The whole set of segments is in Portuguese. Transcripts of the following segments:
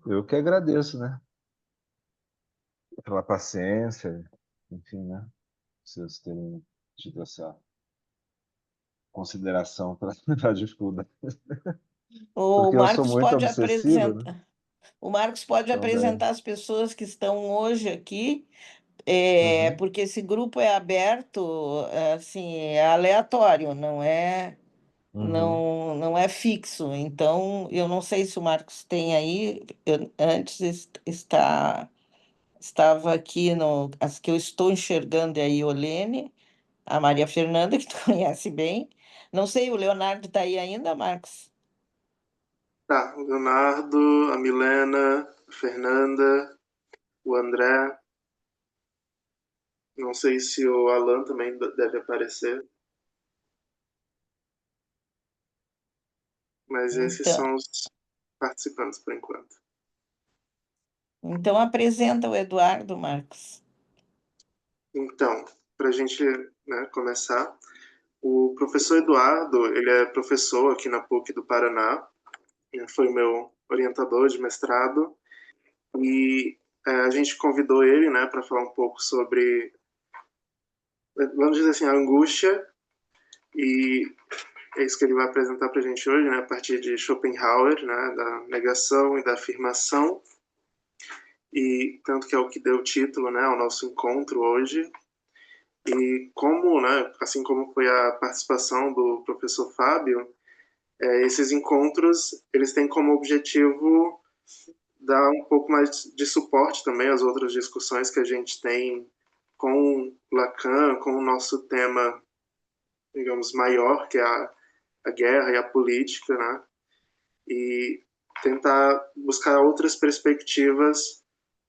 Eu que agradeço, né? Pela paciência, enfim, né? Vocês terem tido essa consideração para a dificuldade. O Porque eu sou Marcos muito pode obsessivo, né? apresentar. O Marcos pode Então, daí. apresentar as pessoas que estão hoje aqui, Uhum, porque esse grupo é aberto, assim, é aleatório, uhum. não é fixo. Então, eu não sei se o Marcos tem aí. Antes estava aqui as que eu estou enxergando é a Iolene, a Maria Fernanda, que tu conhece bem. Não sei, o Leonardo está aí ainda, Marcos? Tá, o Leonardo, a Milena, a Fernanda, o André. Não sei se o Alan também deve aparecer, mas esses Então, são os participantes por enquanto. então apresenta o Eduardo, Marcos. Então, para a gente, né, começar, o professor Eduardo, ele é professor aqui na PUC do Paraná, ele foi meu orientador de mestrado e a gente convidou ele, né, para falar um pouco sobre, vamos dizer assim, a angústia, e é isso que ele vai apresentar para a gente hoje, né, a partir de Schopenhauer, né, da negação e da afirmação, e tanto que é o que deu título, né, ao nosso encontro hoje. E como, né, assim como foi a participação do professor Fábio, esses encontros eles têm como objetivo dar um pouco mais de suporte também às outras discussões que a gente tem com Lacan, com o nosso tema, digamos, maior, que é a guerra e a política, né? E tentar buscar outras perspectivas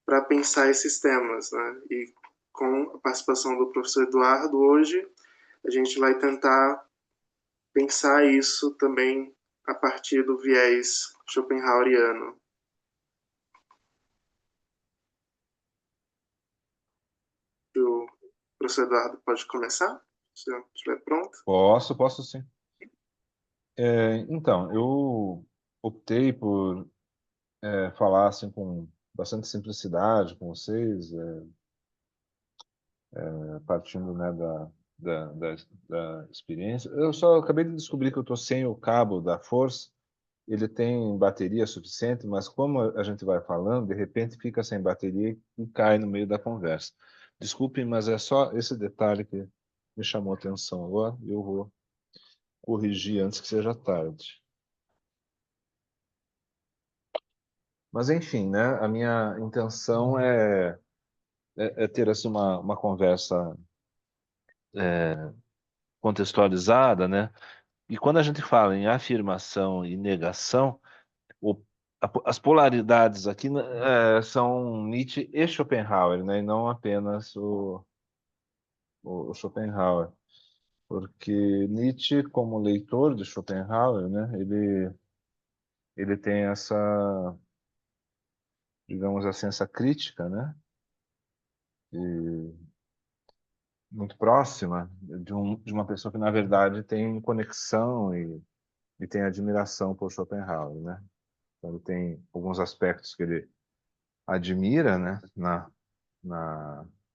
para pensar esses temas, né? E com a participação do professor Eduardo hoje, a gente vai tentar pensar isso também a partir do viés schopenhaueriano. O professor Eduardo pode começar, se eu estiver pronto. Posso sim. Então, eu optei por falar assim com bastante simplicidade com vocês, partindo, né, da experiência. Eu só acabei de descobrir que eu estou sem o cabo da força. Ele tem bateria suficiente, mas como a gente vai falando, de repente fica sem bateria e cai no meio da conversa. Desculpem, mas é só esse detalhe que me chamou a atenção agora. Eu vou corrigir antes que seja tarde. Mas enfim, né? A minha intenção é ter assim uma conversa contextualizada, né? E quando a gente fala em afirmação e negação, o, as polaridades aqui, né, são Nietzsche e Schopenhauer, né? E não apenas o Schopenhauer. Porque Nietzsche, como leitor de Schopenhauer, né? Ele tem essa, digamos assim, essa crítica, né? E muito próxima de uma pessoa que, na verdade, tem conexão e tem admiração por Schopenhauer, né? Então, ele tem alguns aspectos que ele admira, né, na,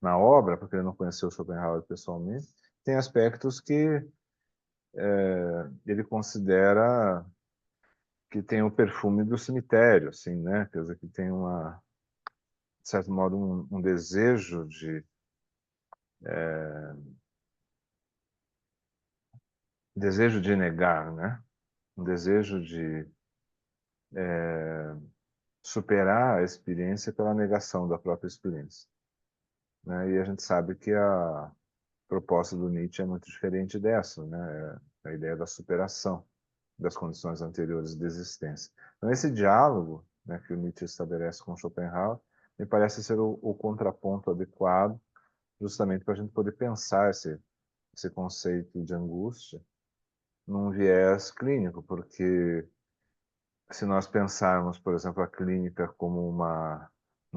na obra, porque ele não conheceu Schopenhauer pessoalmente. Tem aspectos que ele considera que tem o perfume do cemitério, assim, né? Quer dizer, que tem de certo modo, um desejo de negar, né? Um desejo de superar a experiência pela negação da própria experiência, né? E a gente sabe que a proposta do Nietzsche é muito diferente dessa, né? É a ideia da superação das condições anteriores de existência. Então, esse diálogo, né, que o Nietzsche estabelece com Schopenhauer me parece ser o contraponto adequado, justamente para a gente poder pensar esse conceito de angústia num viés clínico, porque se nós pensarmos, por exemplo, a clínica como uma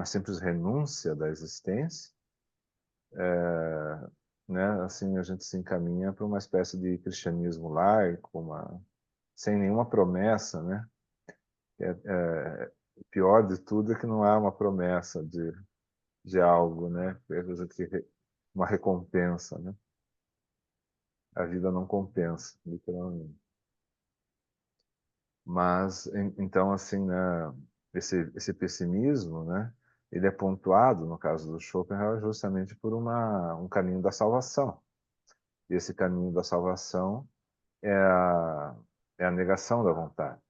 simples renúncia da existência, né, assim a gente se encaminha para uma espécie de cristianismo laico, sem nenhuma promessa, né, O pior de tudo é que não há uma promessa de algo, né? Uma recompensa, né? A vida não compensa, literalmente. Mas, então, assim, né, esse pessimismo, né, ele é pontuado, no caso do Schopenhauer, justamente por um caminho da salvação. E esse caminho da salvação é a negação da vontade,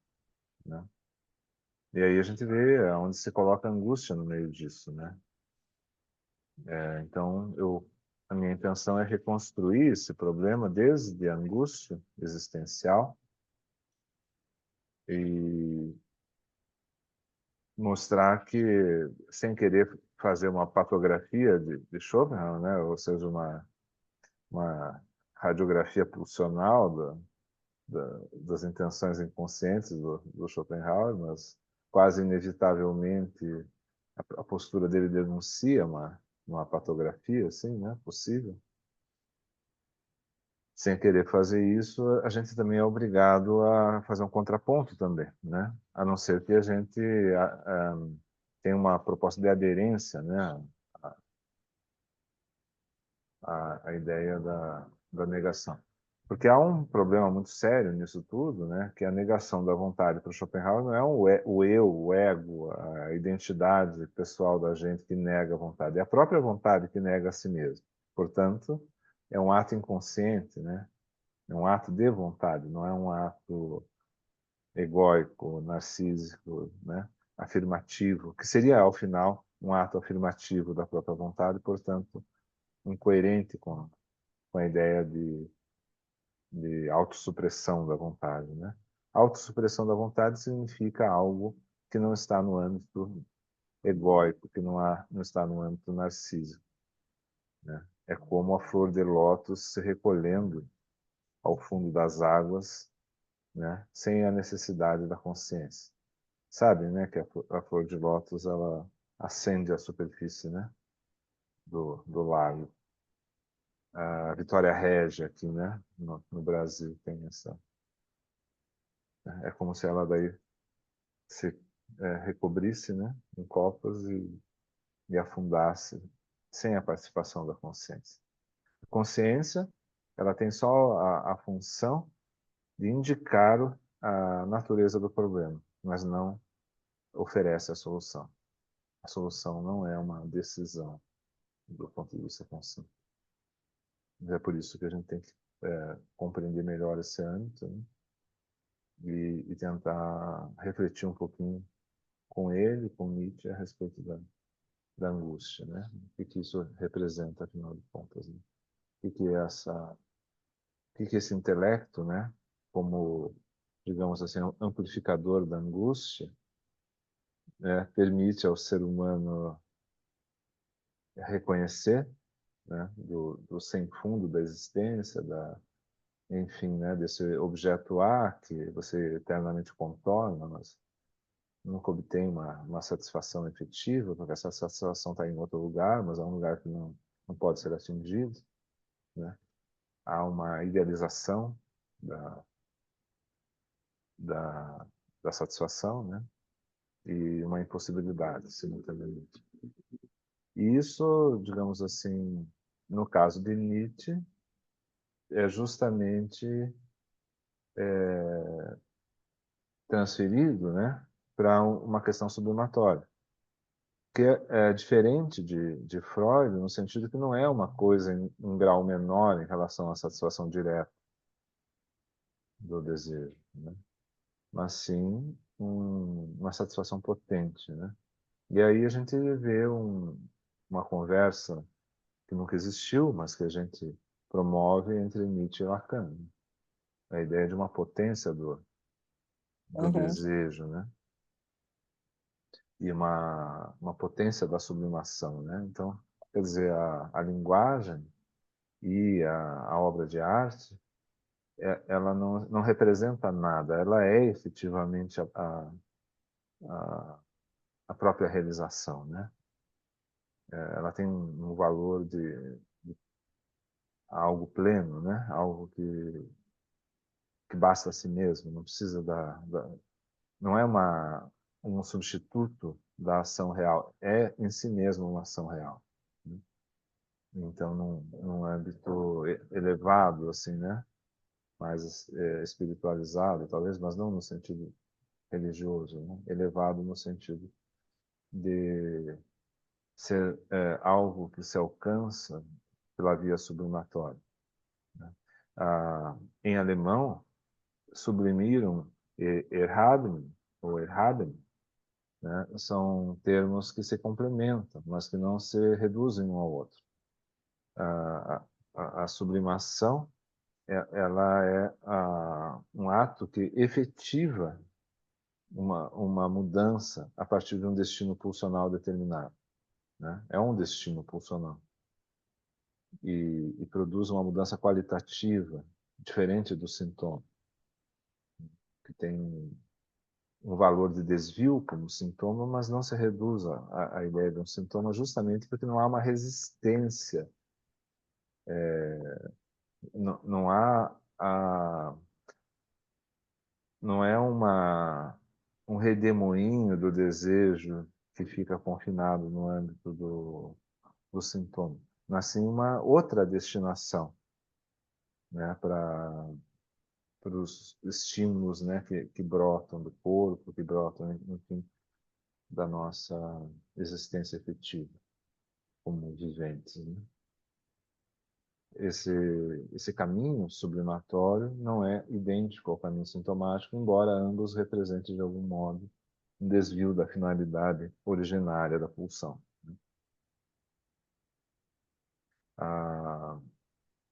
né? E aí a gente vê onde se coloca a angústia no meio disso, né? Então, a minha intenção é reconstruir esse problema desde a angústia existencial e mostrar que, sem querer fazer uma patografia de Schopenhauer, né? Ou seja, uma radiografia pulsional das intenções inconscientes do Schopenhauer, mas quase inevitavelmente a postura dele denuncia uma patografia, assim, né? Possível. Sem querer fazer isso, a gente também é obrigado a fazer um contraponto também, né? A não ser que a gente tenha uma proposta de aderência, né? A ideia da negação. Porque há um problema muito sério nisso tudo, né? Que a negação da vontade para o Schopenhauer não é o eu, o ego, a identidade pessoal da gente que nega a vontade, é a própria vontade que nega a si mesmo. Portanto, é um ato inconsciente, né? É um ato de vontade, não é um ato egóico, narcísico, né? Afirmativo, que seria, ao final, um ato afirmativo da própria vontade, portanto, incoerente com a ideia de autossupressão da vontade, né? Autossupressão da vontade significa algo que não está no âmbito egóico, que não está no âmbito narcísico, né? É como a flor de lótus se recolhendo ao fundo das águas, né? Sem a necessidade da consciência. Sabe, né, que a flor de lótus ela ascende à superfície, né, do lago. A Vitória Régia aqui, né, no Brasil tem essa. É como se ela daí se recobrisse, né, em copas e afundasse sem a participação da consciência. A consciência, ela tem só a função de indicar a natureza do problema, mas não oferece a solução. A solução não é uma decisão do ponto de vista consciente. É por isso que a gente tem que compreender melhor esse âmbito, né? E tentar refletir um pouquinho com ele, com Nietzsche, a respeito da angústia, né? O que isso representa, afinal de contas, né? O que esse intelecto, né? Como, digamos assim, um amplificador da angústia, né? Permite ao ser humano reconhecer, né? Do sem fundo da existência, enfim, né? Desse objeto A que você eternamente contorna, mas nunca obtém uma satisfação efetiva, porque essa satisfação está em outro lugar, mas é um lugar que não pode ser atingido, né? Há uma idealização da, da, da satisfação, né? E uma impossibilidade, simultaneamente. E isso, digamos assim, no caso de Nietzsche, é justamente transferido, né, para uma questão sublimatória, que é diferente de Freud, no sentido que não é uma coisa em um grau menor em relação à satisfação direta do desejo, né? Mas sim uma satisfação potente, né? E aí a gente vê uma conversa que nunca existiu, mas que a gente promove entre Nietzsche e Lacan, né? A ideia de uma potência do Uhum. desejo, né? E uma potência da sublimação, né? Então, quer dizer, a linguagem e a obra de arte, ela não representa nada, ela é efetivamente a, a própria realização, né? Ela tem um valor de algo pleno, né? Algo que basta a si mesmo, não precisa não é um substituto da ação real, é em si mesmo uma ação real, né? Então, num âmbito elevado, assim, né? Mais espiritualizado, talvez, mas não no sentido religioso, né? Elevado no sentido de ser algo que se alcança pela via sublimatória, né? Em alemão, sublimirum e erhaben, ou erhaben, né? São termos que se complementam, mas que não se reduzem um ao outro. A sublimação, ela é um ato que efetiva uma mudança a partir de um destino pulsional determinado, né? É um destino pulsional. E produz uma mudança qualitativa, diferente do sintoma, que tem um valor de desvio como sintoma, mas não se reduz à ideia de um sintoma, justamente porque não há uma resistência, não há não é um redemoinho do desejo que fica confinado no âmbito do sintoma, mas sim uma outra destinação, né, para os estímulos, né, que brotam do corpo, que brotam, enfim, da nossa existência efetiva como viventes, né? Esse caminho sublimatório não é idêntico ao caminho sintomático, embora ambos representem de algum modo um desvio da finalidade originária da pulsão, né?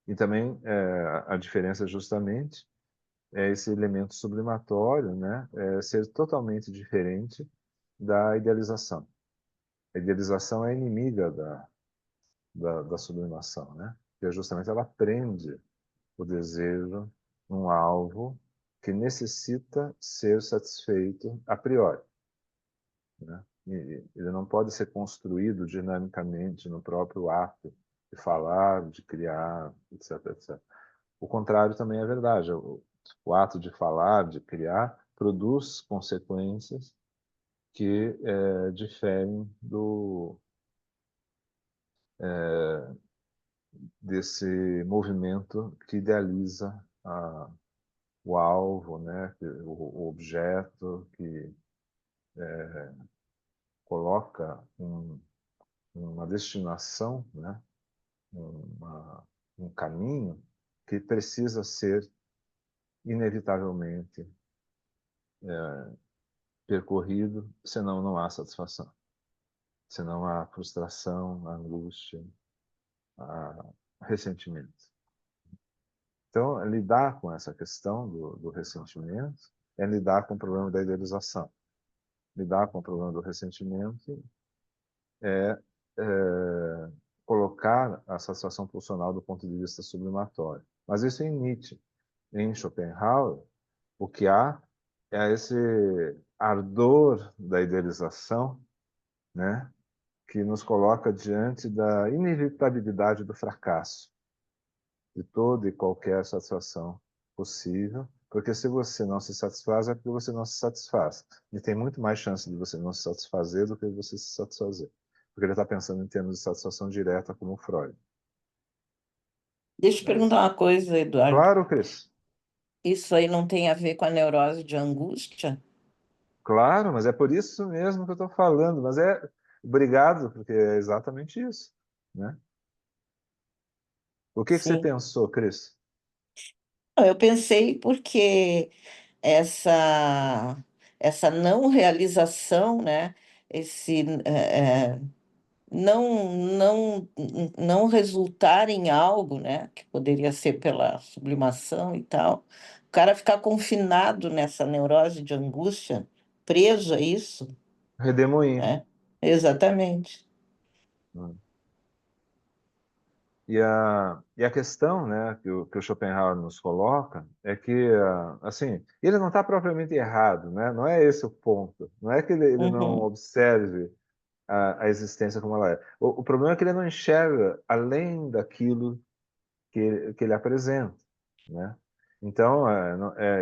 E também a diferença justamente é esse elemento sublimatório, né, ser totalmente diferente da idealização. A idealização é inimiga da sublimação, né? Porque justamente ela prende o desejo num alvo que necessita ser satisfeito a priori, né? E ele não pode ser construído dinamicamente no próprio ato de falar, de criar, etc, etc. O contrário também é verdade. O ato de falar, de criar, produz consequências que diferem desse movimento que idealiza o alvo, né, o objeto, que coloca uma destinação, né, um caminho que precisa ser inevitavelmente percorrido, senão não há satisfação, senão há frustração, há angústia, há ressentimento. Então, lidar com essa questão do ressentimento é lidar com o problema da idealização. Lidar com o problema do ressentimento é colocar a satisfação pulsional do ponto de vista sublimatório. Mas isso em Nietzsche. Em Schopenhauer, o que há é esse ardor da idealização, né, que nos coloca diante da inevitabilidade do fracasso, de toda e qualquer satisfação possível, porque se você não se satisfaz, é porque você não se satisfaz. E tem muito mais chance de você não se satisfazer do que de você se satisfazer. Porque ele está pensando em termos de satisfação direta, como Freud. Deixa eu É isso. perguntar uma coisa, Eduardo. Claro, Cris. Isso aí não tem a ver com a neurose de angústia? Claro, mas é por isso mesmo que eu estou falando. Mas obrigado, porque é exatamente isso, né? O que você Sim. pensou, Cris? Não, eu pensei porque essa, essa não realização, né? Esse não resultar em algo, né? Que poderia ser pela sublimação e tal. O cara ficar confinado nessa neurose de angústia, preso a isso, Redemoinho. né? Exatamente. Hum. E a questão, né, que o Schopenhauer nos coloca é que, assim, ele não está propriamente errado, né? Não é esse o ponto. Não é que ele não Uhum. observe a existência como ela é. O problema é que ele não enxerga além daquilo que ele apresenta, né? Então,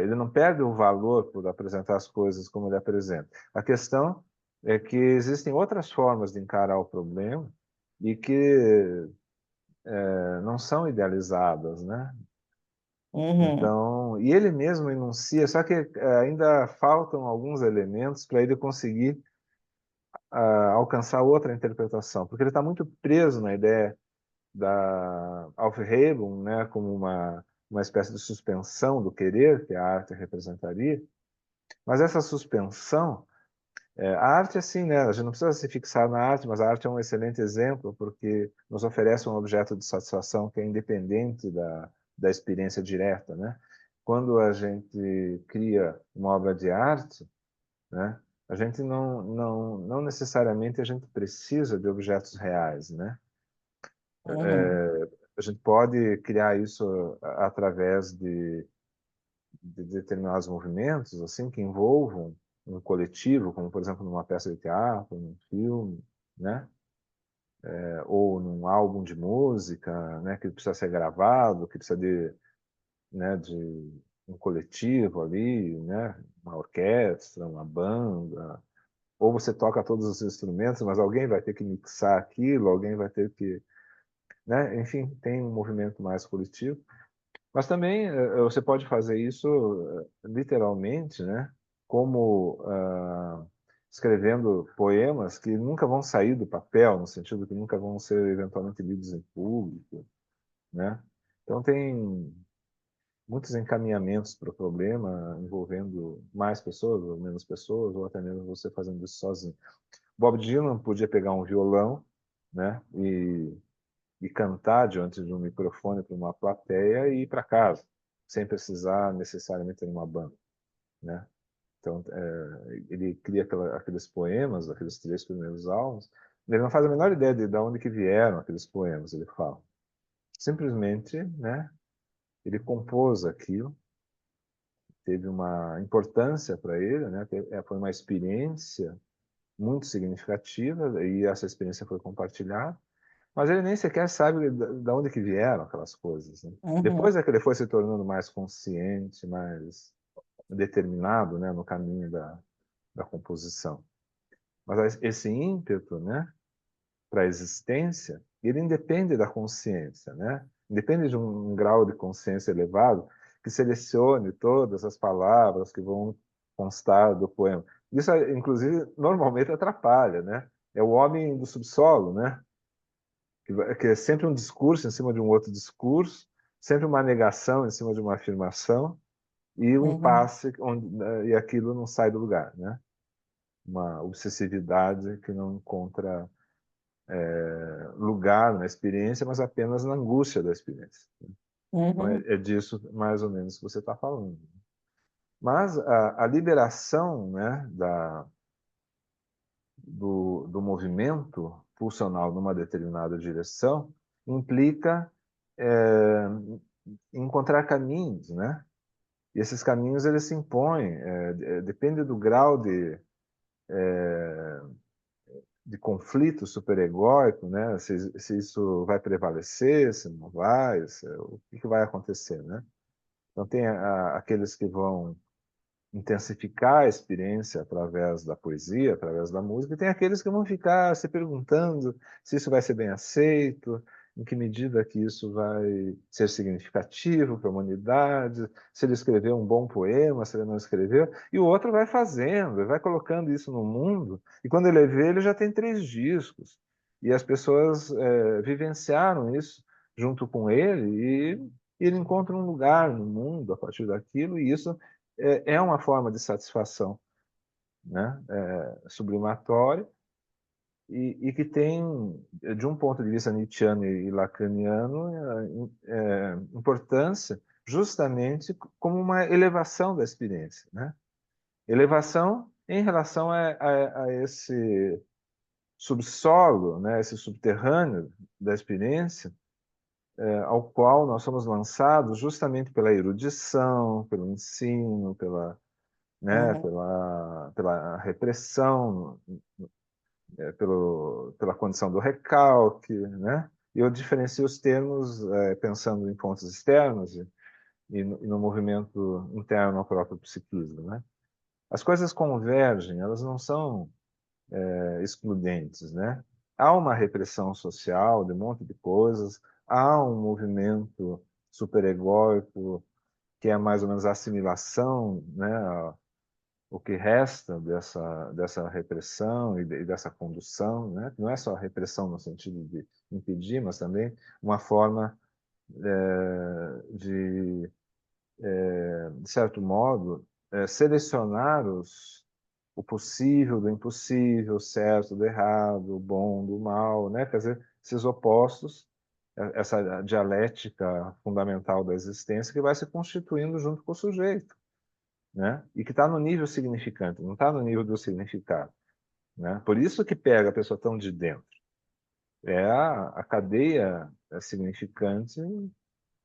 ele não perde o valor por apresentar as coisas como ele apresenta. A questão é que existem outras formas de encarar o problema e que não são idealizadas, né? Uhum. Então, e ele mesmo enuncia, só que ainda faltam alguns elementos para ele conseguir alcançar outra interpretação, porque ele está muito preso na ideia da Aufhebung, né, como uma espécie de suspensão do querer que a arte representaria, mas essa suspensão, a arte assim, né, a gente não precisa se fixar na arte, mas a arte é um excelente exemplo porque nos oferece um objeto de satisfação que é independente da experiência direta, né? Quando a gente cria uma obra de arte, né, a gente não necessariamente a gente precisa de objetos reais, né? Uhum. A gente pode criar isso através de determinados movimentos assim que envolvam um coletivo, como por exemplo numa peça de teatro, num filme, né? Ou num álbum de música, né? Que precisa ser gravado, que precisa de um coletivo ali, né? Uma orquestra, uma banda. Ou você toca todos os instrumentos, mas alguém vai ter que mixar aquilo, alguém vai ter que, né? Enfim, tem um movimento mais coletivo. Mas também você pode fazer isso literalmente, né? Como escrevendo poemas que nunca vão sair do papel, no sentido que nunca vão ser eventualmente lidos em público, né? Então tem muitos encaminhamentos para o problema envolvendo mais pessoas ou menos pessoas, ou até mesmo você fazendo isso sozinho. Bob Dylan podia pegar um violão, né? E cantar diante de um microfone para uma plateia e ir para casa, sem precisar necessariamente ter uma banda, né? Então, ele cria aqueles poemas, aqueles 3 primeiros álbuns, ele não faz a menor ideia de onde que vieram aqueles poemas, ele fala. Simplesmente, né, ele compôs aquilo, teve uma importância para ele, né, foi uma experiência muito significativa, e essa experiência foi compartilhada, mas ele nem sequer sabe de onde que vieram aquelas coisas, né? Uhum. Depois é que ele foi se tornando mais consciente, mais determinado, né, no caminho da composição. Mas esse ímpeto, né, para a existência, ele independe da consciência, né? Independe de um grau de consciência elevado que selecione todas as palavras que vão constar do poema. Isso, inclusive, normalmente atrapalha, né? É o homem do subsolo, né? Que é sempre um discurso em cima de um outro discurso, sempre uma negação em cima de uma afirmação e o Uhum. impasse e aquilo não sai do lugar, né? Uma obsessividade que não encontra lugar na experiência, mas apenas na angústia da experiência. Então Uhum. é disso mais ou menos que você está falando. Mas a liberação, né, do movimento pulsional numa determinada direção implica é, encontrar caminhos, né? E esses caminhos eles se impõem, depende do grau de conflito superegóico, né? Se isso vai prevalecer, se não vai, o que vai acontecer, né? Então tem aqueles que vão intensificar a experiência através da poesia, através da música, e tem aqueles que vão ficar se perguntando se isso vai ser bem aceito, em que medida que isso vai ser significativo para a humanidade, se ele escreveu um bom poema, se ele não escreveu, e o outro vai fazendo, vai colocando isso no mundo, e quando ele vê, ele já tem 3 discos, e as pessoas vivenciaram isso junto com ele, e ele encontra um lugar no mundo a partir daquilo, e isso é uma forma de satisfação, né? Sublimatória e que tem, de um ponto de vista nietzschiano e lacaniano, importância justamente como uma elevação da experiência, né? Elevação em relação a esse subsolo, né? Esse subterrâneo da experiência, ao qual nós somos lançados justamente pela erudição, pelo ensino, né, Uhum. pela repressão, pela condição do recalque, né? E eu diferencio os termos pensando em fontes externas, e no movimento interno ao próprio psiquismo, né? As coisas convergem, elas não são excludentes, né? Há uma repressão social de um monte de coisas, há um movimento superegóico que é mais ou menos a assimilação, né? O que resta dessa repressão e dessa condução, né? Não é só a repressão no sentido de impedir, mas também uma forma de certo modo, selecionar o possível do impossível, o certo do errado, o bom do mal, né? Quer dizer, esses opostos, essa dialética fundamental da existência que vai se constituindo junto com o sujeito, né? E que está no nível significante, não está no nível do significado, né? Por isso que pega a pessoa tão de dentro. É a cadeia significante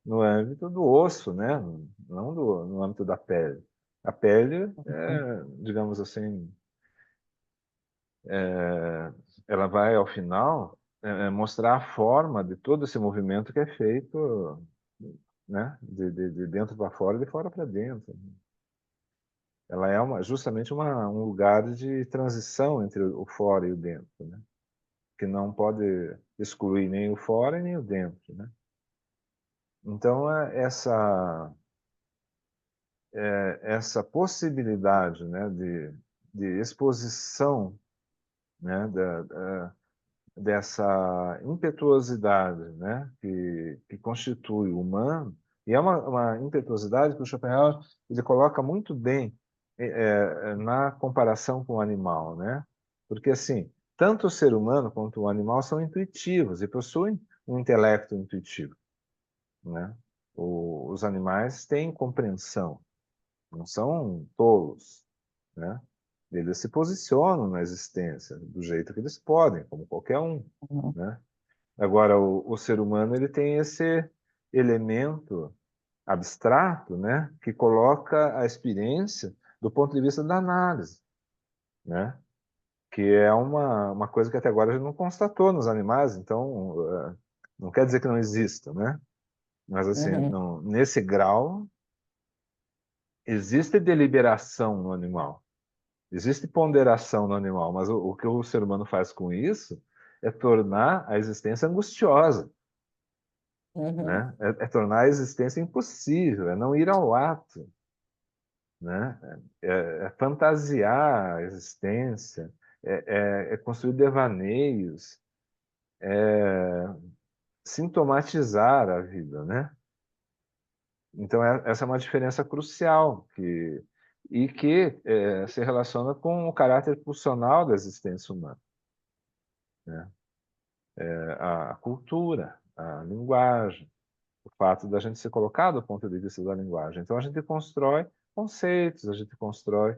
no âmbito do osso, né? Não no âmbito da pele. A pele, digamos assim, ela vai, ao final, mostrar a forma de todo esse movimento que é feito, né? De dentro para fora e de fora para dentro. Ela é justamente um lugar de transição entre o fora e o dentro, né? Que não pode excluir nem o fora e nem o dentro, né? Então, essa possibilidade, né, de exposição, né, dessa impetuosidade, né, que constitui o humano, e é uma impetuosidade que o Schopenhauer ele coloca muito bem na comparação com o animal, né? Porque assim, tanto o ser humano quanto o animal são intuitivos e possuem um intelecto intuitivo, né? Os animais têm compreensão, não são tolos, né? Eles se posicionam na existência do jeito que eles podem, como qualquer um, Uhum. né? Agora, o ser humano ele tem esse elemento abstrato, né? Que coloca a experiência do ponto de vista da análise, né? Que é uma coisa que até agora a gente não constatou nos animais, então não quer dizer que não exista, né? Mas assim, Uhum. não, nesse grau existe deliberação no animal. Existe ponderação no animal, mas o que o ser humano faz com isso é tornar a existência angustiosa, Uhum. né? É tornar a existência impossível, é não ir ao ato, né? É fantasiar a existência, é construir devaneios, é sintomatizar a vida, né? Então essa é uma diferença crucial e que se relaciona com o caráter pulsional da existência humana, né? A cultura, a linguagem, o fato da gente ser colocado do ponto de vista da linguagem. Então a gente constrói conceitos, a gente constrói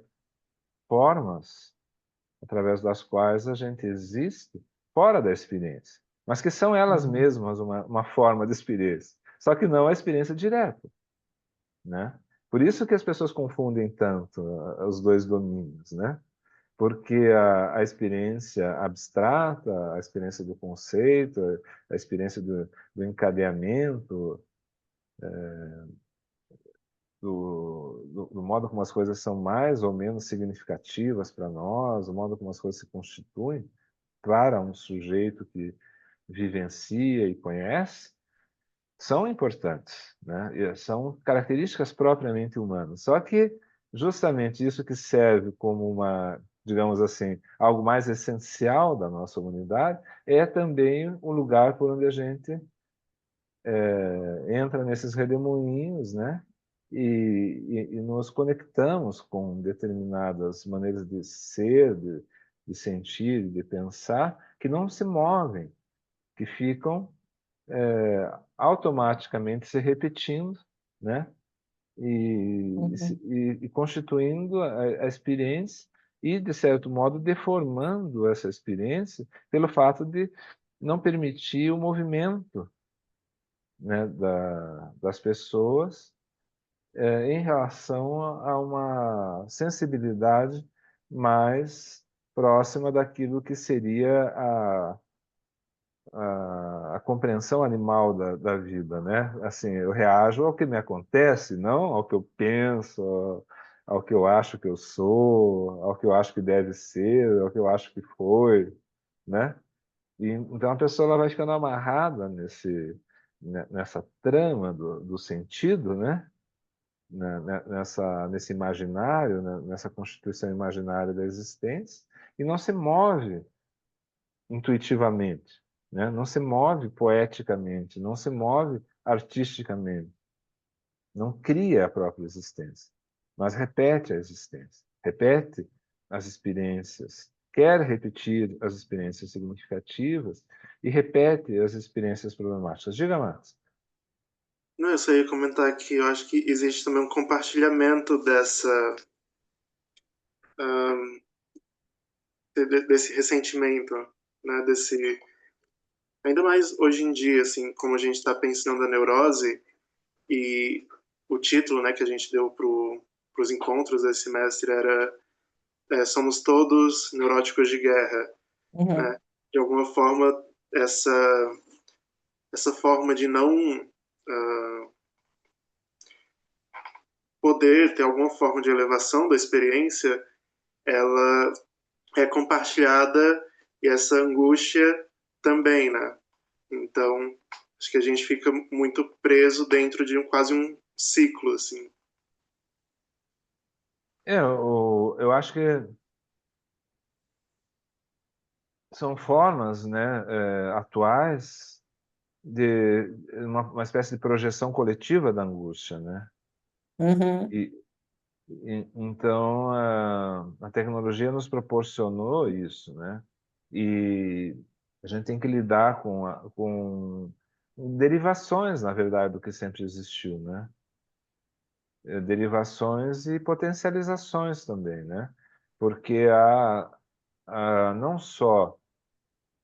formas através das quais a gente existe fora da experiência, mas que são elas Uhum. mesmas uma forma de experiência, só que não a experiência direta, né? Por isso que as pessoas confundem tanto os dois domínios, né? Porque a experiência abstrata, a experiência do conceito, a experiência do encadeamento, do modo como as coisas são mais ou menos significativas para nós, o modo como as coisas se constituem para um sujeito que vivencia e conhece, são importantes, né? E são características propriamente humanas. Só que justamente isso que serve como digamos assim, algo mais essencial da nossa humanidade, é também o lugar por onde a gente entra nesses redemoinhos, né? E nos conectamos com determinadas maneiras de ser, de sentir, de pensar, que não se movem, que ficam automaticamente se repetindo, né? Uhum. E constituindo a experiência e, de certo modo, deformando essa experiência pelo fato de não permitir o movimento, né, das pessoas em relação a uma sensibilidade mais próxima daquilo que seria a compreensão animal da vida, né? Assim, eu reajo ao que me acontece, não ao que eu penso, ao que eu acho que eu sou, ao que eu acho que deve ser, ao que eu acho que foi, né? E, então a pessoa ela vai ficando amarrada nessa trama do sentido, né? Nesse imaginário, né? Nessa constituição imaginária da existência, e não se move intuitivamente, né? Não se move poeticamente, não se move artisticamente, não cria a própria existência, mas repete a existência, repete as experiências, quer repetir as experiências significativas e repete as experiências problemáticas. Diga mais. Não, eu só ia comentar que eu acho que existe também um compartilhamento desse ressentimento, né? Ainda mais hoje em dia, assim, como a gente está pensando a neurose e o título, né, que a gente deu para os encontros desse semestre era Somos Todos Neuróticos de Guerra, Uhum. né? De alguma forma, essa forma de não poder ter alguma forma de elevação da experiência, ela é compartilhada e essa angústia também, né? Então, acho que a gente fica muito preso dentro de quase um ciclo, assim. Eu acho que são formas, né, atuais de uma espécie de projeção coletiva da angústia, né? Uhum. E, então a tecnologia nos proporcionou isso, né? E a gente tem que lidar com derivações, na verdade, do que sempre existiu, né? Derivações e potencializações também, né? Porque há não só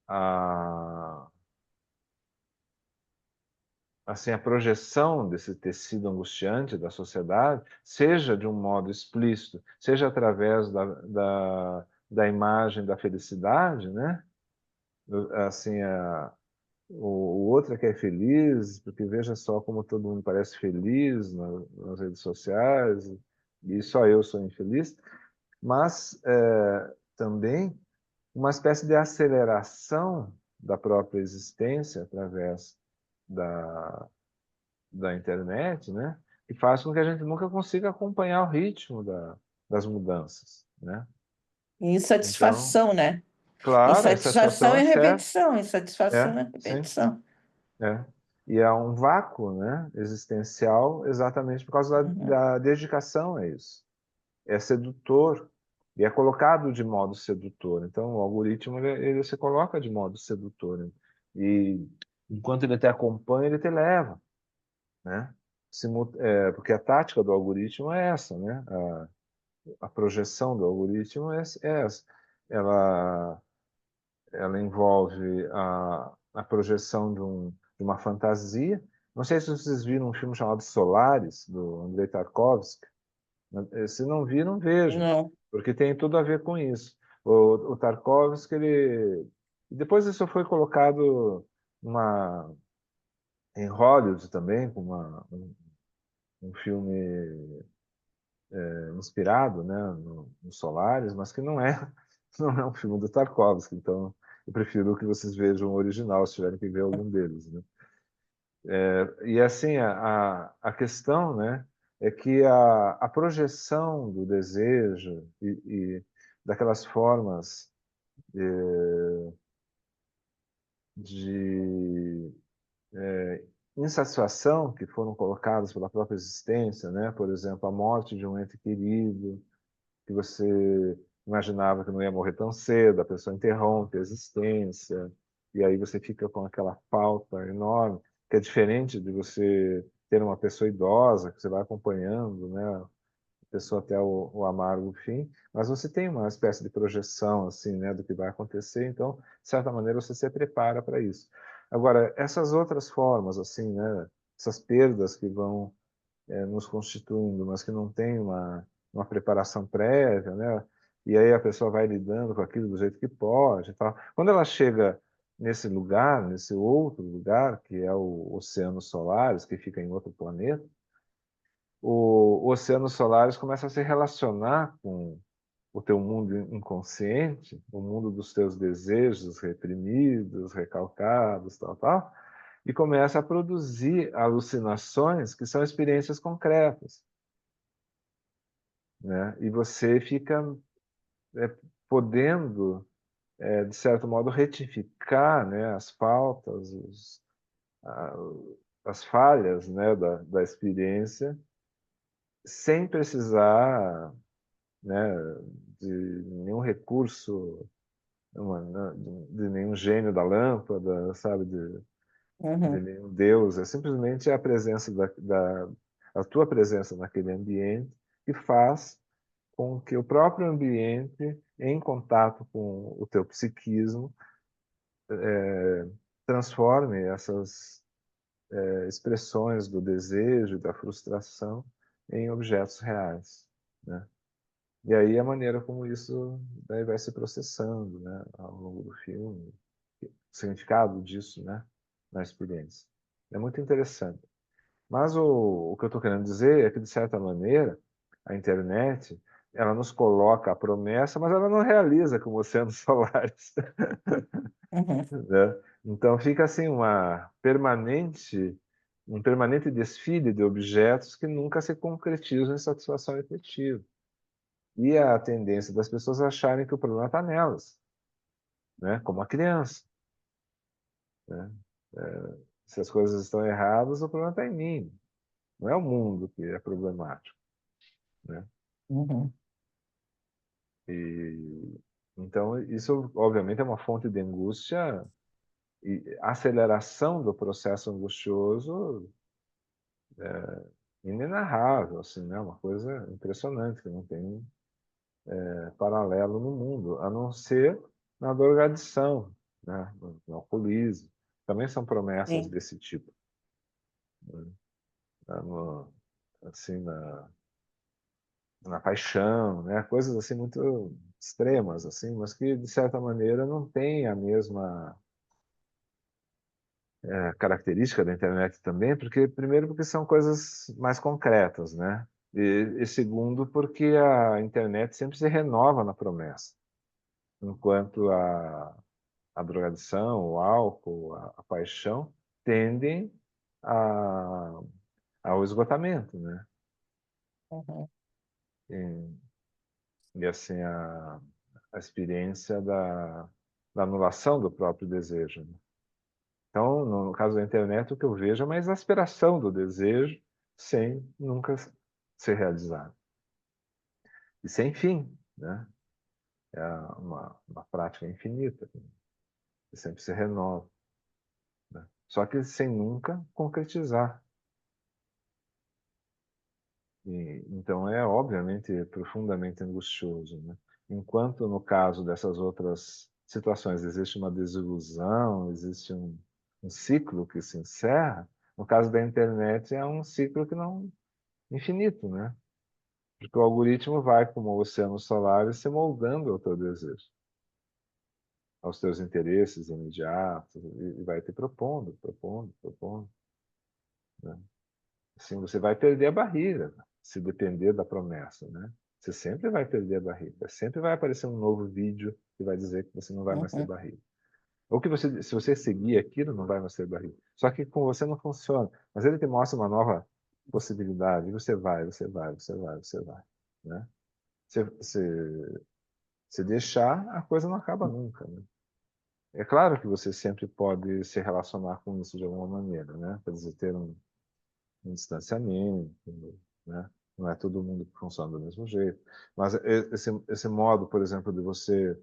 a assim, a projeção desse tecido angustiante da sociedade, seja de um modo explícito, seja através da imagem da felicidade, né? Assim, o outro é que é feliz, porque veja só como todo mundo parece feliz nas redes sociais, e só eu sou infeliz, mas também uma espécie de aceleração da própria existência através da internet, né? Que faz com que a gente nunca consiga acompanhar o ritmo das mudanças, né? Então, Insatisfação, né? claro, a Insatisfação insatisfação é e certa. repetição, insatisfação e Sim, repetição. é. E há um vácuo, né, existencial exatamente por causa Uhum. da dedicação a isso. É sedutor e é colocado de modo sedutor. Então, o algoritmo ele se coloca de modo sedutor, né? E enquanto ele te acompanha, ele te leva, né? Porque a tática do algoritmo é essa, né? A projeção do algoritmo é essa. Ela, ela envolve a projeção de uma fantasia. Não sei se vocês viram um filme chamado Solaris, do Andrei Tarkovsky. Se não viram, vejam, Não. porque tem tudo a ver com isso. O Tarkovsky, ele... Depois isso foi colocado numa... em Hollywood também, com um filme inspirado, né, no Solaris, mas que não é, não é um filme do Tarkovsky. Então, eu prefiro que vocês vejam o original, se tiverem que ver algum deles, né? E assim, a questão, né, é que a projeção do desejo e daquelas formas de insatisfação que foram colocadas pela própria existência, né? Por exemplo, a morte de um ente querido, que você imaginava que não ia morrer tão cedo, a pessoa interrompe a existência, e aí você fica com aquela falta enorme, que é diferente de você ter uma pessoa idosa, que você vai acompanhando, né, a pessoa até o amargo fim, mas você tem uma espécie de projeção, assim, né, do que vai acontecer, então, de certa maneira, você se prepara para isso. Agora, essas outras formas, assim, né, essas perdas que vão nos constituindo, mas que não tem uma preparação prévia, né? E aí a pessoa vai lidando com aquilo do jeito que pode e tal. Quando ela chega nesse lugar, nesse outro lugar, que é o Oceano Solaris, que fica em outro planeta, o Oceano Solaris começa a se relacionar com o teu mundo inconsciente, o mundo dos teus desejos reprimidos, recalcados, tal, tal, e começa a produzir alucinações que são experiências concretas, né? E você fica podendo, de certo modo, retificar, né, as faltas, a, as falhas, né, da experiência, sem precisar, né, de nenhum recurso, de nenhum gênio da lâmpada, sabe, de Uhum. nenhum Deus. É simplesmente a presença a tua presença naquele ambiente que faz com que o próprio ambiente, em contato com o teu psiquismo, transforme essas expressões do desejo, da frustração, em objetos reais, né? E aí a maneira como isso daí vai se processando, né, ao longo do filme, o significado disso, né, na experiência. É muito interessante. Mas o que eu estou querendo dizer é que, de certa maneira, a internet, ela nos coloca a promessa, mas ela não realiza como oceanos solares, Uhum. né? Então fica assim um permanente desfile de objetos que nunca se concretizam em satisfação efetiva. E a tendência das pessoas acharem que o problema está nelas, né? Como a criança, né? Se as coisas estão erradas, o problema está em mim. Não é o mundo que é problemático, né? Uhum. E então isso obviamente é uma fonte de angústia e aceleração do processo angustioso inenarrável, assim, né? Uma coisa impressionante que não tem paralelo no mundo, a não ser na drogadição, né? No alcoolismo. Também são promessas Sim. desse tipo, né? No, assim, na paixão, né? Coisas assim muito extremas, assim, mas que de certa maneira não têm a mesma característica da internet também, porque primeiro porque são coisas mais concretas, né? E segundo porque a internet sempre se renova na promessa, enquanto a drogadição, o álcool, a paixão tendem a, ao esgotamento, né? Uhum. E, e assim a experiência da anulação do próprio desejo, né? Então, no caso da internet, o que eu vejo é uma exasperação do desejo sem nunca ser realizado. E sem fim, né? É uma prática infinita, que sempre se renova, né? Só que sem nunca concretizar. E, então, é obviamente profundamente angustioso, né? Enquanto no caso dessas outras situações existe uma desilusão, existe um ciclo que se encerra, no caso da internet é um ciclo que não infinito, né? Porque o algoritmo vai, como o oceano solar, se moldando ao teu desejo, aos teus interesses imediatos, e vai te propondo, propondo, propondo, né? Assim, você vai perder a barriga, se depender da promessa, né? Você sempre vai perder a barriga. Sempre vai aparecer um novo vídeo que vai dizer que você não vai mais ter Uhum. barriga. Ou que você, se você seguir aquilo, não vai mais ter barriga. Só que com você não funciona. Mas ele te mostra uma nova possibilidade. E você vai, você vai, você vai, você vai, né? Se deixar, a coisa não acaba nunca, né? É claro que você sempre pode se relacionar com isso de alguma maneira, né? Quer dizer, ter um distanciamento, né? Não é todo mundo que funciona do mesmo jeito. Mas esse modo, por exemplo, de você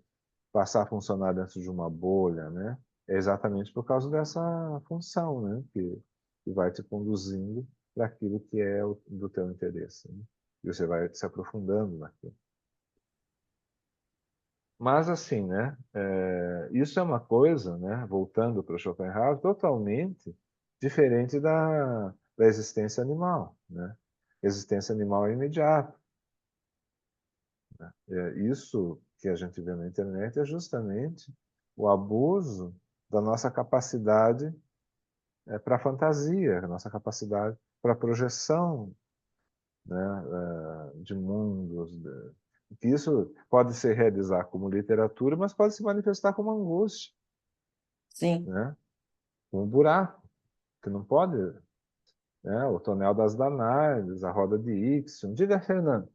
passar a funcionar dentro de uma bolha, né? É exatamente por causa dessa função, né? Que vai te conduzindo para aquilo que é do teu interesse, né? E você vai se aprofundando naquilo. Mas assim, né? Isso é uma coisa, né? Voltando para o Schopenhauer, totalmente diferente da existência animal, né? Existência animal é imediata, né? Isso que a gente vê na internet é justamente o abuso da nossa capacidade para a fantasia, a nossa capacidade para a projeção, né, de mundos. Que isso pode se realizar como literatura, mas pode se manifestar como angústia, Sim. né? Um buraco, que não pode, né? O tonel das Danares, a roda de Ixion. Diga, Fernando.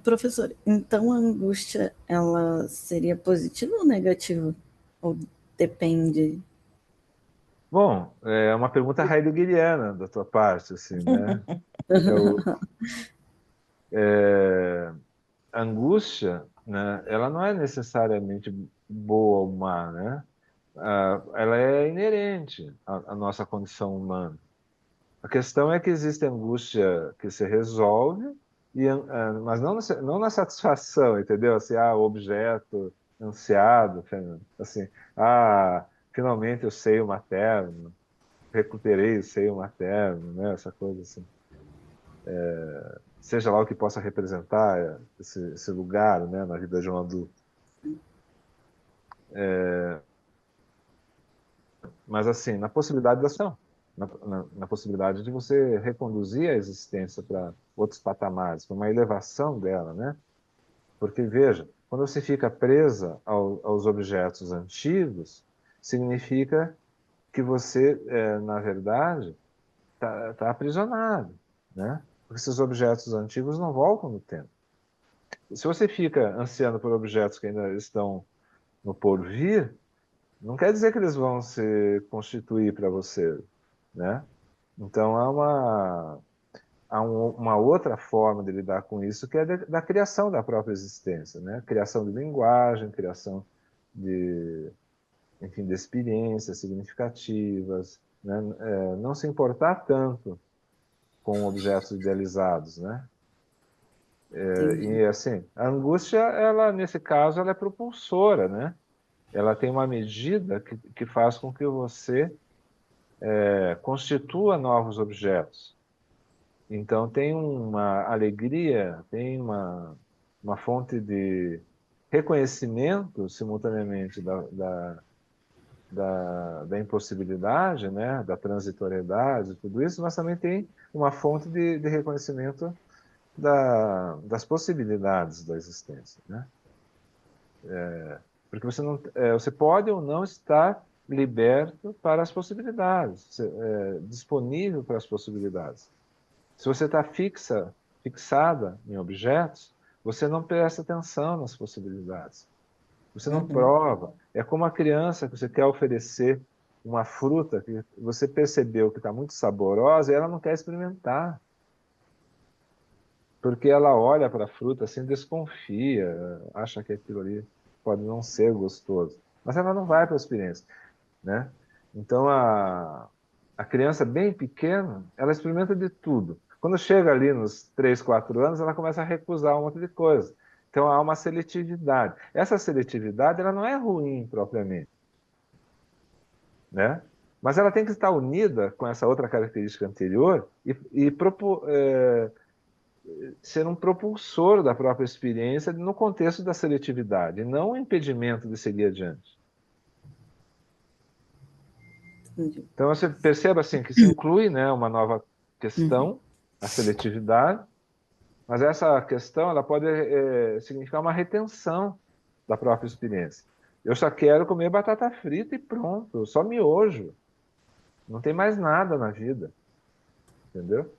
Professor, então a angústia, ela seria positiva ou negativa? Ou depende? Bom, é uma pergunta heideggeriana da tua parte, assim, né? Eu, a angústia, né? Ela não é necessariamente boa ou má, né? Ela é inerente à nossa condição humana. A questão é que existe angústia que se resolve, mas não na satisfação, entendeu? Assim, o objeto ansiado, assim, finalmente o seio materno, recuperei o seio materno, né? Essa coisa assim. Seja lá o que possa representar esse lugar, né, na vida de um adulto. Mas assim, na possibilidade da ação, na possibilidade de você reconduzir a existência para outros patamares, para uma elevação dela, né? Porque veja, quando você fica presa aos objetos antigos, significa que você, na verdade, tá aprisionado, né? Porque esses objetos antigos não voltam no tempo. Se você fica ansiando por objetos que ainda estão no porvir, não quer dizer que eles vão se constituir para você, né? Então há uma outra forma de lidar com isso, que é da criação da própria existência, né? Criação de linguagem, criação de, enfim, de experiências significativas, né? Não se importar tanto com objetos idealizados, né? Entendi. E assim, a angústia, ela nesse caso, ela é propulsora, né? Ela tem uma medida que faz com que você constitua novos objetos. Então tem uma alegria, tem uma fonte de reconhecimento simultaneamente da impossibilidade, né? Da transitoriedade, tudo isso, mas também tem uma fonte de reconhecimento das possibilidades da existência, né? Porque você pode ou não estar liberto para as possibilidades, disponível para as possibilidades. Se você está fixada em objetos, você não presta atenção nas possibilidades. Você não Uhum. prova. É como a criança que você quer oferecer uma fruta que você percebeu que está muito saborosa e ela não quer experimentar. Porque ela olha para a fruta assim, desconfia, acha que aquilo ali pode não ser gostoso. Mas ela não vai para a experiência, né? Então, a criança bem pequena, ela experimenta de tudo. Quando chega ali nos 3, 4 anos, ela começa a recusar um monte de coisa. Então, há uma seletividade. Essa seletividade, ela não é ruim propriamente, né? Mas ela tem que estar unida com essa outra característica anterior e ser um propulsor da própria experiência no contexto da seletividade, não um impedimento de seguir adiante. Entendi. Então você perceba assim que se inclui, né, uma nova questão, a seletividade, mas essa questão ela pode significar uma retenção da própria experiência. Eu só quero comer batata frita e pronto, só miojo. Não tem mais nada na vida, entendeu?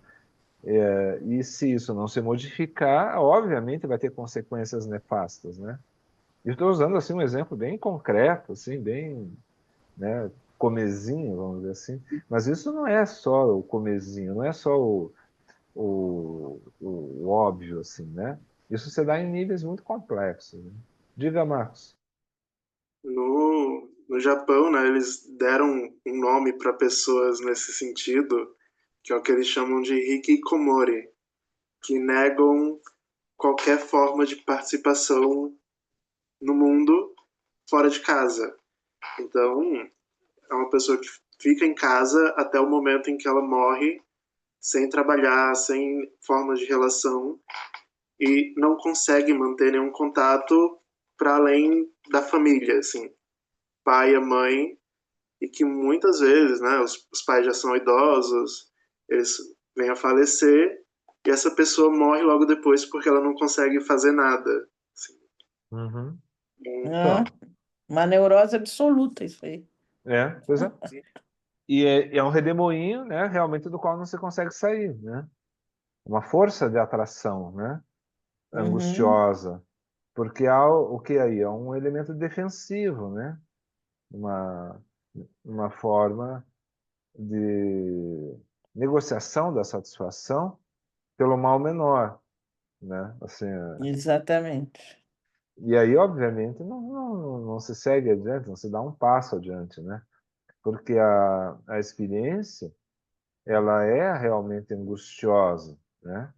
E se isso não se modificar, obviamente vai ter consequências nefastas, né? E estou usando assim um exemplo bem concreto, assim, bem, né, comezinho, vamos dizer assim. Mas isso não é só o comezinho, não é só o óbvio, assim, né? Isso se dá em níveis muito complexos, né? Diga, Marcos. No Japão, né, eles deram um nome para pessoas nesse sentido, que é o que eles chamam de hikikomori, que negam qualquer forma de participação no mundo fora de casa. Então, é uma pessoa que fica em casa até o momento em que ela morre, sem trabalhar, sem formas de relação, e não consegue manter nenhum contato para além da família, assim. pai e a mãe, e que muitas vezes, né, os pais já são idosos, eles vêm a falecer, e essa pessoa morre logo depois porque ela não consegue fazer nada. Assim, Uhum. Ah, Então, uma neurose absoluta isso aí. pois é. E é um redemoinho, né, realmente do qual não se consegue sair, né? Uma força de atração, né? Uhum, Angustiosa. Porque há o que aí? É um elemento defensivo, né? Uma, uma forma de negociação da satisfação pelo mal menor, né? Assim, exatamente. e aí, obviamente, não se segue adiante, não se dá um passo adiante, né? Porque a experiência, ela é realmente angustiosa, né?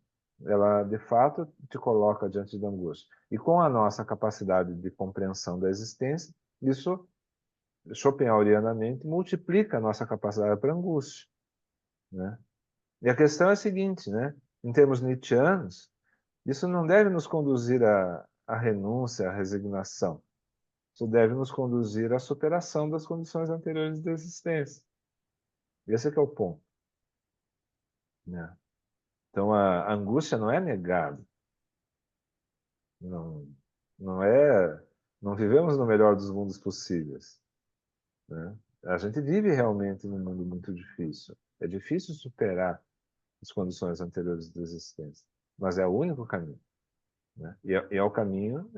Ela, de fato, te coloca diante da angústia. E com a nossa capacidade de compreensão da existência, isso, schopenhauerianamente, multiplica a nossa capacidade para angústia, né? E a questão é a seguinte, né? Em termos nietzschianos, isso não deve nos conduzir à renúncia, à resignação. Isso deve nos conduzir à superação das condições anteriores de existência. Esse é que é o ponto, né? Então, a angústia não é negada. Não, não é... Não vivemos no melhor dos mundos possíveis, né? A gente vive realmente num mundo muito difícil. É difícil superar as condições anteriores de existência, mas é o único caminho, né? E é o caminho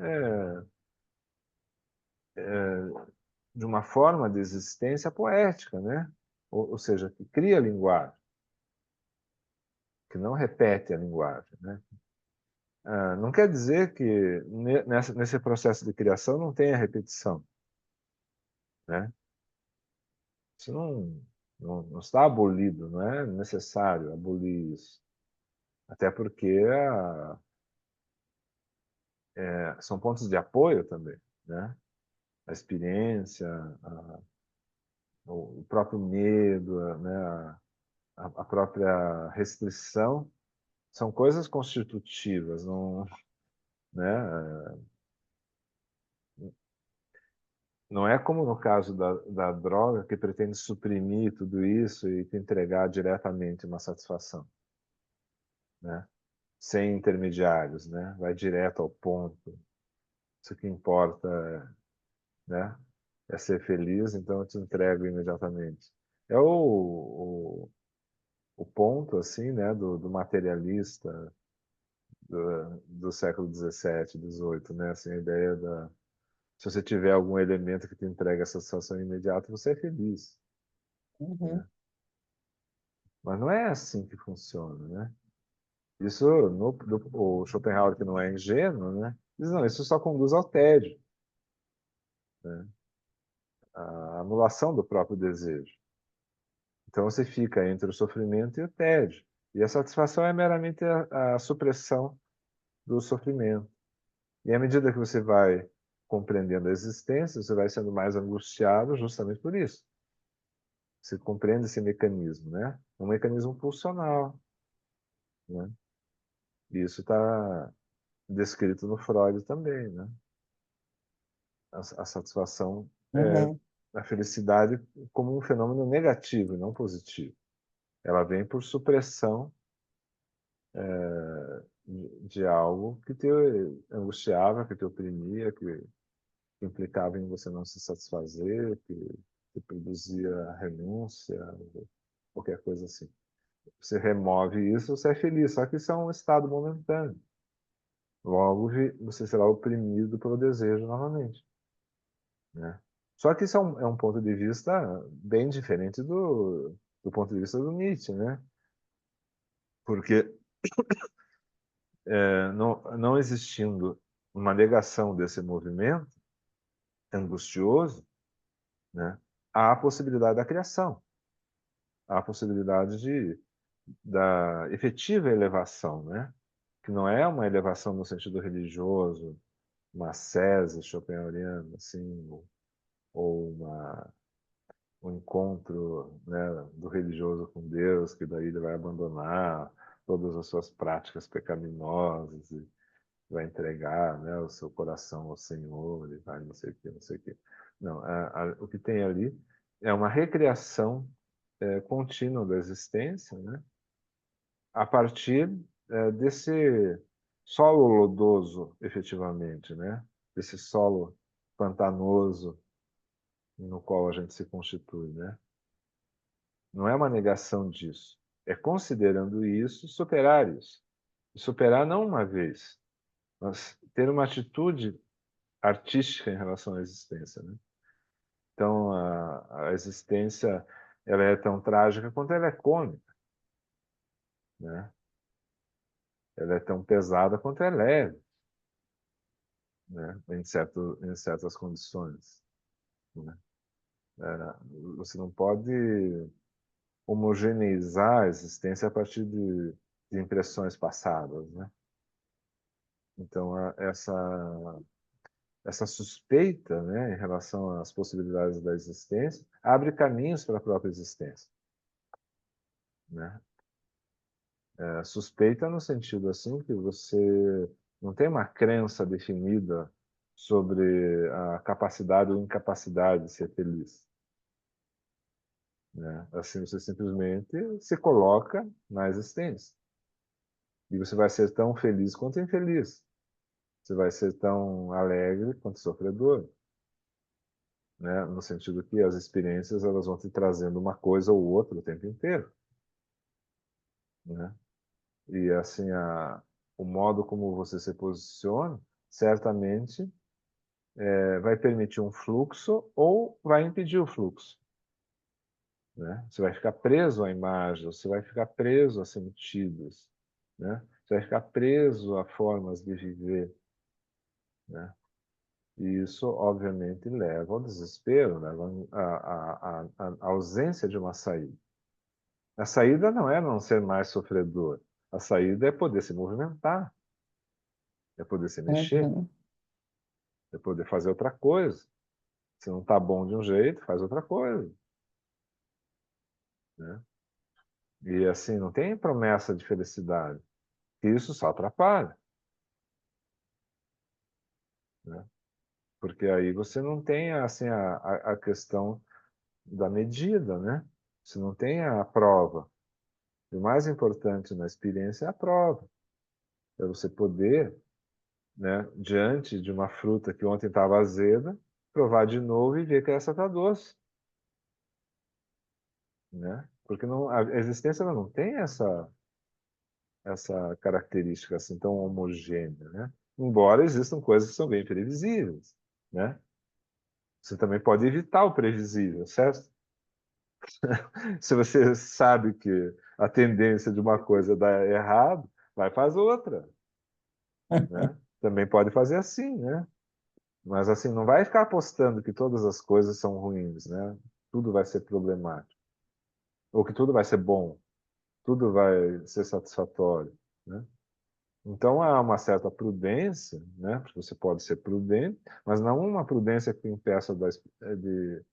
de uma forma de existência poética, né? Ou seja, que cria linguagem, que não repete a linguagem, né? Não quer dizer que nesse processo de criação não tenha repetição, né? Isso não está abolido, não é necessário abolir isso. Até porque são pontos de apoio também, né? A experiência, o próprio medo, né? A própria restrição são coisas constitutivas, não, né? Não é como no caso da droga, que pretende suprimir tudo isso e te entregar diretamente uma satisfação, né? Sem intermediários, né? Vai direto ao ponto. Isso que importa, né? É ser feliz, então eu te entrego imediatamente. É o ponto, assim, né? Do materialista do século XVII, XVIII, né? Assim, a ideia se você tiver algum elemento que te entrega a satisfação imediata, você é feliz, Uhum, né? Mas não é assim que funciona, né? Isso, o Schopenhauer, que não é ingênuo, né? Diz, não, isso só conduz ao tédio, né? A anulação do próprio desejo. Então você fica entre o sofrimento e o tédio. E a satisfação é meramente a supressão do sofrimento. E à medida que você vai compreendendo a existência, você vai sendo mais angustiado justamente por isso. Você compreende esse mecanismo, né? Um mecanismo pulsional, né? E isso está descrito no Freud também, né? A satisfação é uhum, a felicidade como um fenômeno negativo, não positivo. Ela vem por supressão de algo que te angustiava, que te oprimia, que implicava em você não se satisfazer, que produzia renúncia, qualquer coisa assim. Você remove isso, você é feliz, só que isso é um estado momentâneo. Logo, você será oprimido pelo desejo novamente, né? Só que isso é um ponto de vista bem diferente do ponto de vista do Nietzsche, né? Porque não existindo uma negação desse movimento angustioso, né, há a possibilidade da criação, há a possibilidade da efetiva elevação, né? Que não é uma elevação no sentido religioso, uma ascese schopenhaueriana, assim, ou um encontro, né, do religioso com Deus, que daí ele vai abandonar todas as suas práticas pecaminosas e vai entregar, né, o seu coração ao Senhor e vai não sei o que, não sei o que. Não, o que tem ali é uma recriação contínua da existência, né? A partir desse solo lodoso, efetivamente, né? Desse solo pantanoso no qual a gente se constitui, né? Não é uma negação disso. É considerando isso, superar isso. E superar não uma vez, mas ter uma atitude artística em relação à existência, né? Então, a existência ela é tão trágica quanto ela é cômica, né? Ela é tão pesada quanto é leve, né? Em certas condições, né? Você não pode homogeneizar a existência a partir de impressões passadas, né? Então, essa suspeita, né, em relação às possibilidades da existência abre caminhos para a própria existência, né? Suspeita no sentido assim que você não tem uma crença definida sobre a capacidade ou incapacidade de ser feliz, né? Assim, você simplesmente se coloca na existência. E você vai ser tão feliz quanto infeliz. Você vai ser tão alegre quanto sofredor, né? No sentido que as experiências elas vão te trazendo uma coisa ou outra o tempo inteiro, né? E assim, o modo como você se posiciona certamente vai permitir um fluxo ou vai impedir o fluxo, né? Você vai ficar preso à imagem, você vai ficar preso a sentidos, né? Você vai ficar preso a formas de viver, né? E isso, obviamente, leva ao desespero, leva à ausência de uma saída. A saída não é não ser mais sofredor. A saída é poder se movimentar, é poder se mexer, Uhum. é poder fazer outra coisa. Se não está bom de um jeito, faz outra coisa, né? E assim, não tem promessa de felicidade. Isso só atrapalha, né? Porque aí você não tem assim a questão da medida, né? Você não tem a prova. E o mais importante na experiência é a prova. É você poder, né, diante de uma fruta que ontem estava azeda, provar de novo e ver que essa está doce, né? Porque não, a existência ela não tem essa característica assim tão homogênea, né? Embora existam coisas que são bem previsíveis, né? Você também pode evitar o previsível, certo? Se você sabe que a tendência de uma coisa é dar errado, vai fazer outra, né? Também pode fazer assim, né? Mas assim, não vai ficar apostando que todas as coisas são ruins, né? Tudo vai ser problemático, ou que tudo vai ser bom, tudo vai ser satisfatório, né? Então há uma certa prudência, né? Porque você pode ser prudente, mas não uma prudência que impeça de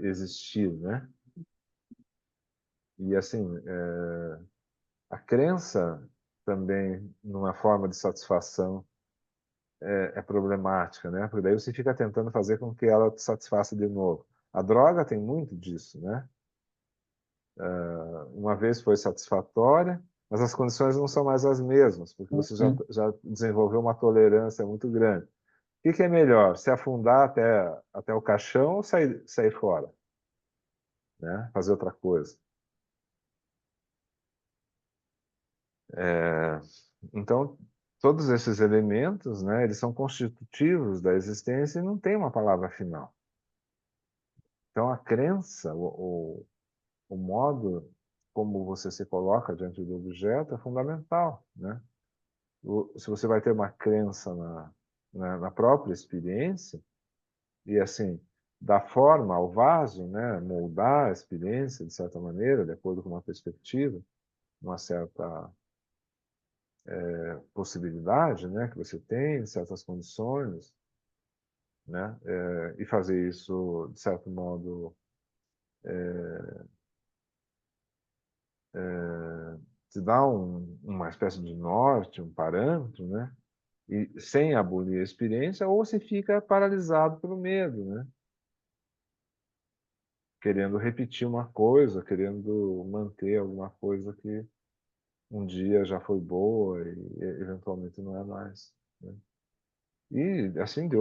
existir, né? E assim, a crença também numa forma de satisfação é problemática, né? Porque daí você fica tentando fazer com que ela te satisfaça de novo. A droga tem muito disso, né? Uma vez foi satisfatória, mas as condições não são mais as mesmas, porque você Uhum. já desenvolveu uma tolerância muito grande. O que é melhor? Se afundar até o caixão ou sair fora, né? Fazer outra coisa. Então, todos esses elementos, né, eles são constitutivos da existência e não tem uma palavra final. Então, a crença, o modo como você se coloca diante do objeto é fundamental, né? Se você vai ter uma crença na própria experiência e assim dar forma ao vaso, né, moldar a experiência de certa maneira, de acordo com uma perspectiva, uma certa possibilidade, né, que você tem, certas condições, né, e fazer isso de certo modo te dá uma espécie de norte, um parâmetro, né, e sem abolir a experiência, ou se fica paralisado pelo medo, né? Querendo repetir uma coisa, querendo manter alguma coisa que um dia já foi boa e eventualmente não é mais, né? E assim de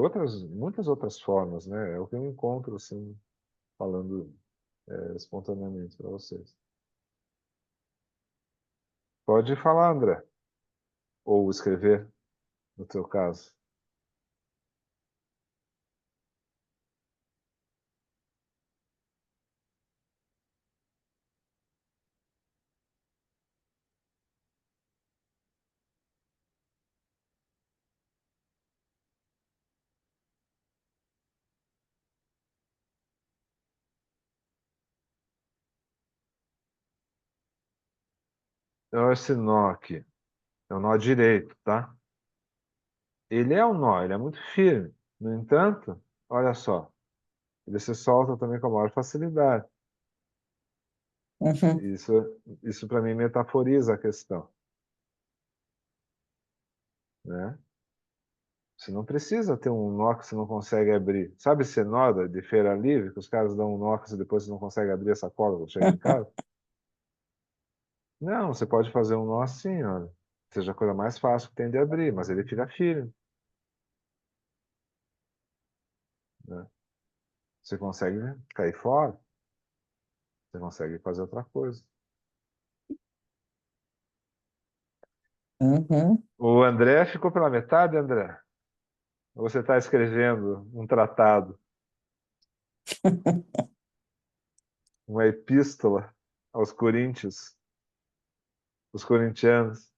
muitas outras formas, né? É o que eu encontro assim, falando espontaneamente para vocês. Pode falar, André, ou escrever, no teu caso. Então, esse nó aqui é o nó direito, tá? Ele é um nó, ele é muito firme. No entanto, olha só, ele se solta também com a maior facilidade. Uhum. Isso para mim metaforiza a questão, né? Você não precisa ter um nó que você não consegue abrir. Sabe esse nó de feira livre, que os caras dão um nó que depois você não consegue abrir essa cola quando chega em casa? Não, você pode fazer um nó assim, olha. Seja a coisa mais fácil que tem de abrir, mas ele fica firme, né? Você consegue cair fora, você consegue fazer outra coisa. Uhum. O André ficou pela metade, André? Ou você está escrevendo um tratado, uma epístola aos coríntios, os corintianos?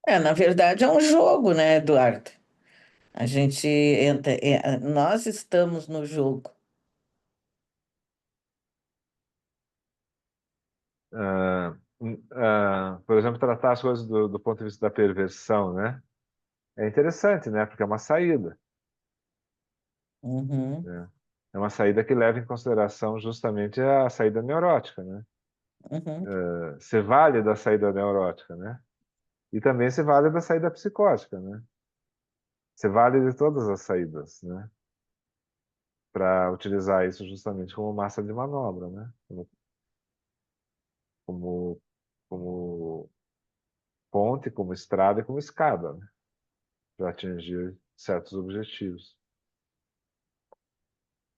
Na verdade é um jogo, né, Eduardo? A gente entra, nós estamos no jogo. Por exemplo, tratar as coisas do ponto de vista da perversão, né? É interessante, né? Porque é uma saída, Uhum, né? É uma saída que leva em consideração justamente a saída neurótica, né? uhum, Se vale da saída neurótica, né? E também se vale da saída psicótica, né? Se vale de todas as saídas, né? Para utilizar isso justamente como massa de manobra, né? Como, como ponte, como estrada e como escada, né? Para atingir certos objetivos.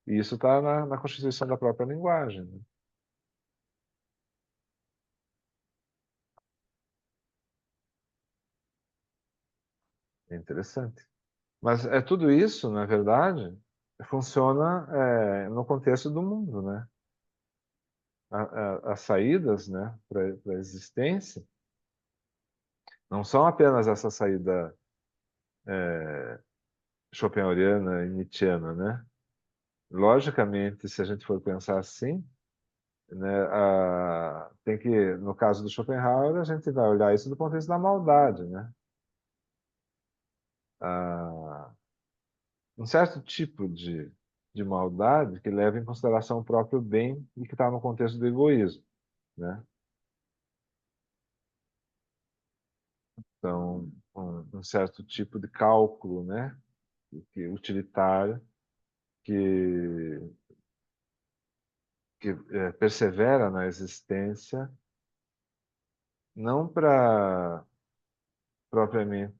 E isso está na constituição da própria linguagem, né? É interessante. Mas tudo isso, na verdade, funciona no contexto do mundo, né? As saídas, né, para a existência não são apenas essa saída schopenhaueriana e nietzschiana, né? Logicamente, se a gente for pensar assim, né, tem que, no caso do Schopenhauer, a gente vai olhar isso do ponto de vista da maldade, né? Ah, um certo tipo de maldade que leva em consideração o próprio bem e que está no contexto do egoísmo, né? Então, um certo tipo de cálculo, né? Utilitário que, que persevera na existência, não para propriamente,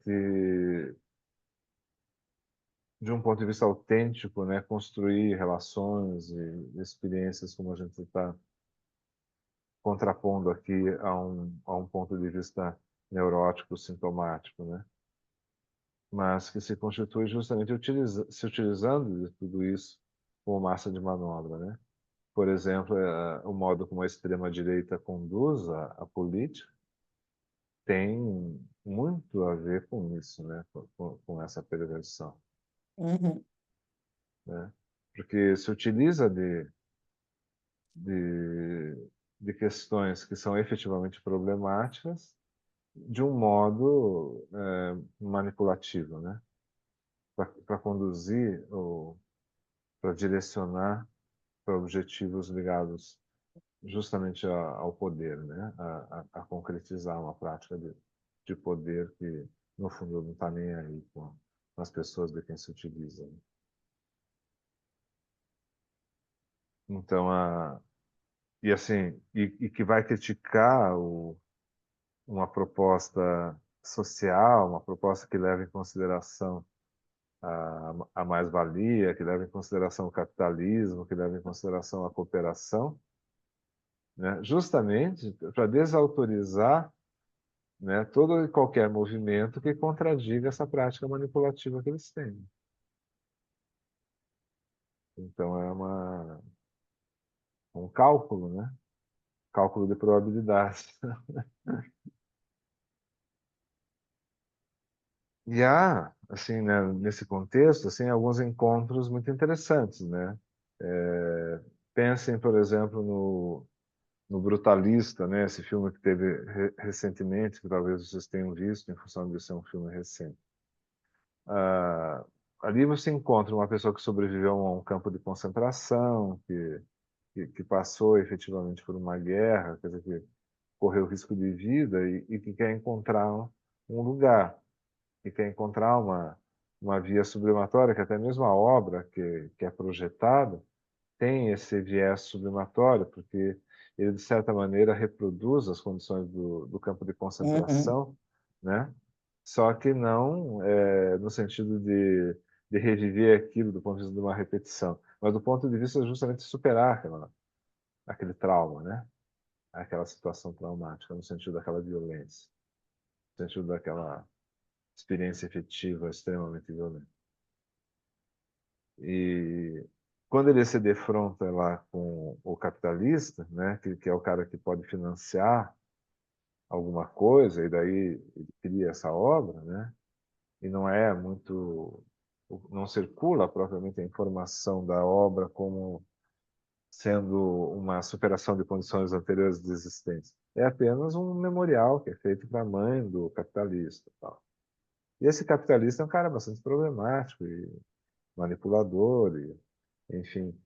de um ponto de vista autêntico, né? Construir relações e experiências como a gente está contrapondo aqui a um ponto de vista neurótico, sintomático, né? Mas que se constitui justamente se utilizando de tudo isso como massa de manobra, né? Por exemplo, o modo como a extrema-direita conduz a política tem muito a ver com isso, né? Com essa perversão, uhum, né? Porque se utiliza de, de questões que são efetivamente problemáticas de um modo manipulativo, né? Para conduzir ou para direcionar para objetivos ligados justamente ao poder, né? A concretizar uma prática de poder que, no fundo, não está nem aí com as pessoas de quem se utiliza. Então, e assim, e que vai criticar uma proposta social, uma proposta que leva em consideração a mais-valia, que leva em consideração o capitalismo, que leva em consideração a cooperação, né? Justamente para desautorizar, né, todo e qualquer movimento que contradiga essa prática manipulativa que eles têm. Então é um cálculo, né? Cálculo de probabilidade. E há, assim, né, nesse contexto, assim, alguns encontros muito interessantes, né? Pensem, por exemplo, no Brutalista, né? Esse filme que teve recentemente, que talvez vocês tenham visto, em função de ser um filme recente. Ah, ali você encontra uma pessoa que sobreviveu a um campo de concentração, que passou efetivamente por uma guerra, quer dizer, que correu risco de vida e que quer encontrar um lugar, que quer encontrar uma via sublimatória, que até mesmo a obra que é projetada tem esse viés sublimatório, porque ele, de certa maneira, reproduz as condições do campo de Uhum. concentração, né? Só que não no sentido de reviver aquilo do ponto de vista de uma repetição, mas do ponto de vista justamente de superar aquele trauma, né? Aquela situação traumática, no sentido daquela violência, no sentido daquela experiência efetiva extremamente violenta. E quando ele se defronta lá com o capitalista, né, que é o cara que pode financiar alguma coisa, e daí ele cria essa obra, né, e não é muito, não circula propriamente a informação da obra como sendo uma superação de condições anteriores de existência. É apenas um memorial que é feito para a mãe do capitalista. Tal. E esse capitalista é um cara bastante problemático e manipulador, e, enfim,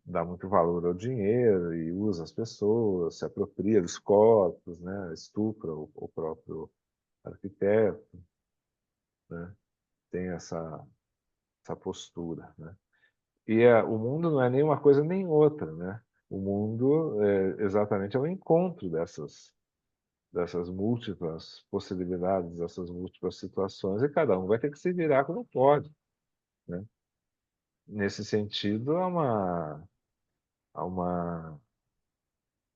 dá muito valor ao dinheiro e usa as pessoas, se apropria dos corpos, né? Estupra o próprio arquiteto, né? Tem essa postura, né? E o mundo não é nem uma coisa nem outra, né? O mundo exatamente é o encontro dessas múltiplas possibilidades, dessas múltiplas situações, e cada um vai ter que se virar como pode, né? Nesse sentido, há uma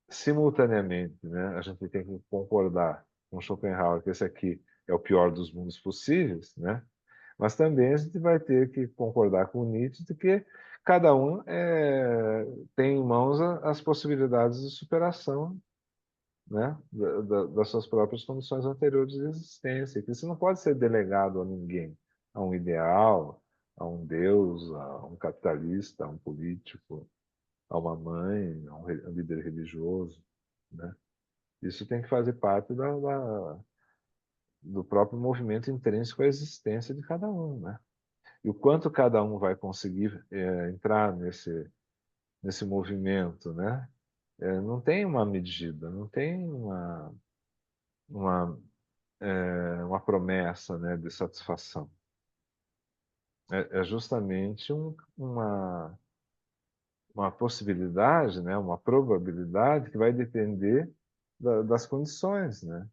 simultaneamente, né? A gente tem que concordar com Schopenhauer que esse aqui é o pior dos mundos possíveis, né? Mas também a gente vai ter que concordar com Nietzsche de que cada um tem em mãos as possibilidades de superação, né? Das suas próprias condições anteriores de existência. Que isso não pode ser delegado a ninguém, a um ideal, a um Deus, a um capitalista, a um político, a uma mãe, a um líder religioso, né? Isso tem que fazer parte do próprio movimento intrínseco à existência de cada um, né? E o quanto cada um vai conseguir entrar nesse movimento, né? Não tem uma medida, não tem uma, uma promessa, né, de satisfação. É justamente uma possibilidade, né, uma probabilidade que vai depender das condições, né?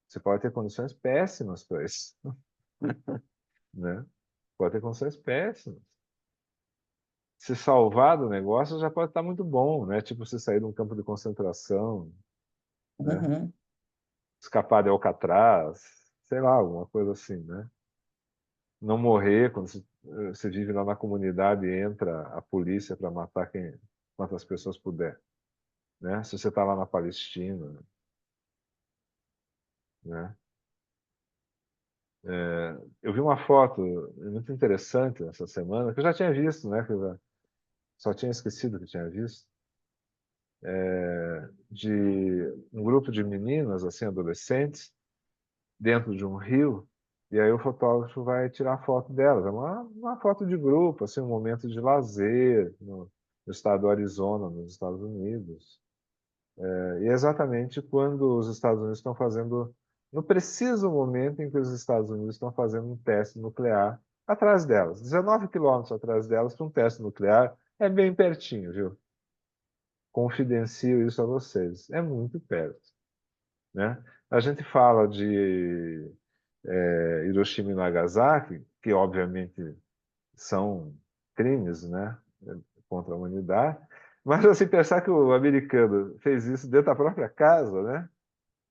Você pode ter condições péssimas para isso, né? Pode ter condições péssimas. Se salvar do negócio já pode estar muito bom, né? Tipo você sair de um campo de concentração, né? Uhum. Escapar de Alcatraz, sei lá, alguma coisa assim, né? Não morrer quando você vive lá na comunidade e entra a polícia para matar quantas pessoas puder, né? Se você está lá na Palestina, né? Eu vi uma foto muito interessante essa semana, que eu já tinha visto, né? Que eu só tinha esquecido que tinha visto, de um grupo de meninas, assim, adolescentes, dentro de um rio, E aí o fotógrafo vai tirar foto delas. É uma foto de grupo, assim, um momento de lazer no estado do Arizona, nos Estados Unidos. E é exatamente quando os Estados Unidos estão fazendo, no preciso momento em que os Estados Unidos estão fazendo um teste nuclear atrás delas. 19 quilômetros atrás delas para um teste nuclear é bem pertinho, viu? Confidencio isso a vocês. É muito perto, né? A gente fala de Hiroshima e Nagasaki, que obviamente são crimes, né, contra a humanidade, mas assim, pensar que o americano fez isso dentro da própria casa, né,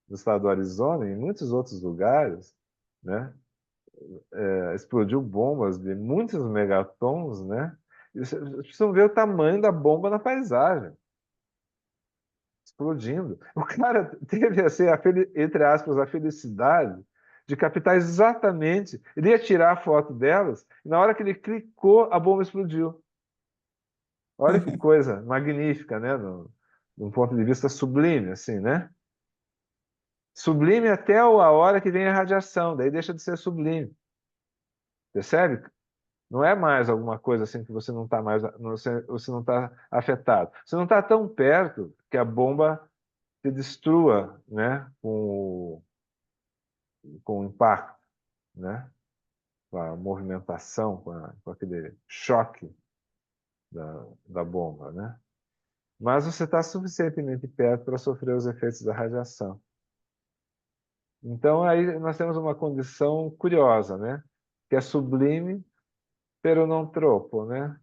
no estado do Arizona e em muitos outros lugares, né, explodiu bombas de muitos megatons, né, e vocês precisam ver o tamanho da bomba na paisagem, explodindo. O cara teve, assim, entre aspas, a felicidade de captar exatamente. Ele ia tirar a foto delas, e na hora que ele clicou, a bomba explodiu. Olha que coisa magnífica, né? De um ponto de vista sublime, assim, né? Sublime até a hora que vem a radiação, daí deixa de ser sublime. Percebe? Não é mais alguma coisa assim que você não está mais, você não está afetado. Você não está tão perto que a bomba se destrua, né? Com o impacto, né? Com a movimentação, com aquele choque da bomba, né? Mas você está suficientemente perto para sofrer os efeitos da radiação. Então, aí nós temos uma condição curiosa, né? Que é sublime, pero não troppo, né?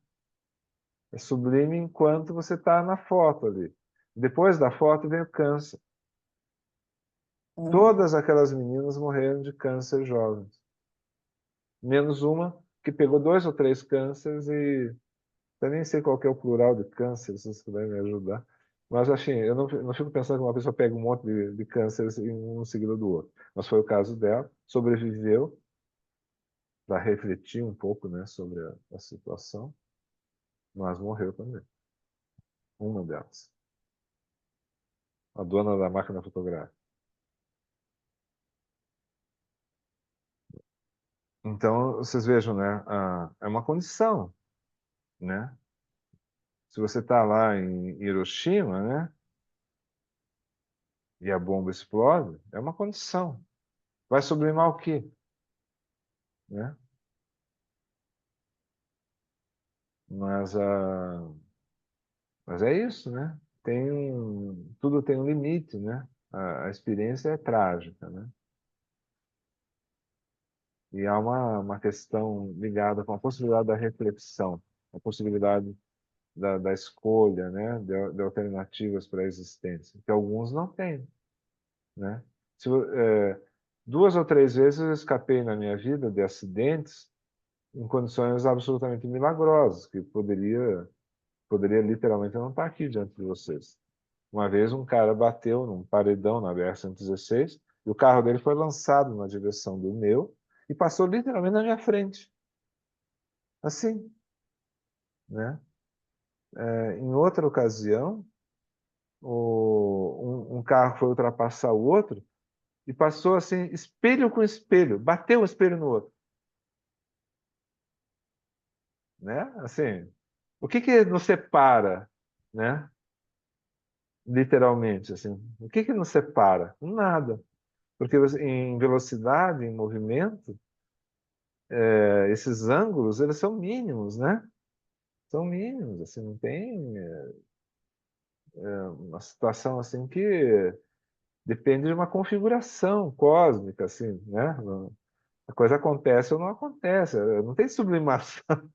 É sublime enquanto você está na foto ali. Depois da foto vem o câncer. Hum. Todas aquelas meninas morreram de câncer jovens. Menos uma que pegou 2 ou 3 cânceres e eu nem sei qual que é o plural de câncer, se vocês puderem me ajudar. Mas, assim, eu não fico pensando que uma pessoa pega um monte de cânceres um seguido do outro. Mas foi o caso dela, sobreviveu para refletir um pouco, né, sobre a situação, mas morreu também. Uma delas. A dona da máquina fotográfica. Então, vocês vejam, né, é uma condição, né? Se você está lá em Hiroshima, né, e a bomba explode, é uma condição. Vai sublimar o quê? Né? Mas, mas é isso, né? Tudo tem um limite, né? A experiência é trágica, né? E há uma questão ligada com a possibilidade da reflexão, a possibilidade da escolha, né? De alternativas para a existência, que alguns não têm, né? Se, 2 ou 3 vezes eu escapei na minha vida de acidentes em condições absolutamente milagrosas, que poderia literalmente não estar aqui diante de vocês. Uma vez um cara bateu num paredão na BR-116 e o carro dele foi lançado na direção do meu e passou literalmente na minha frente. Assim, né? Em outra ocasião, um carro foi ultrapassar o outro e passou assim, espelho com espelho, bateu um espelho no outro. Né? Assim, o que nos separa, né? Literalmente, assim, o que nos separa? Nada. Porque em velocidade, em movimento, esses ângulos, eles são mínimos, né? São mínimos, assim, não tem uma situação assim que depende de uma configuração cósmica, assim, né? A coisa acontece ou não acontece, não tem sublimação,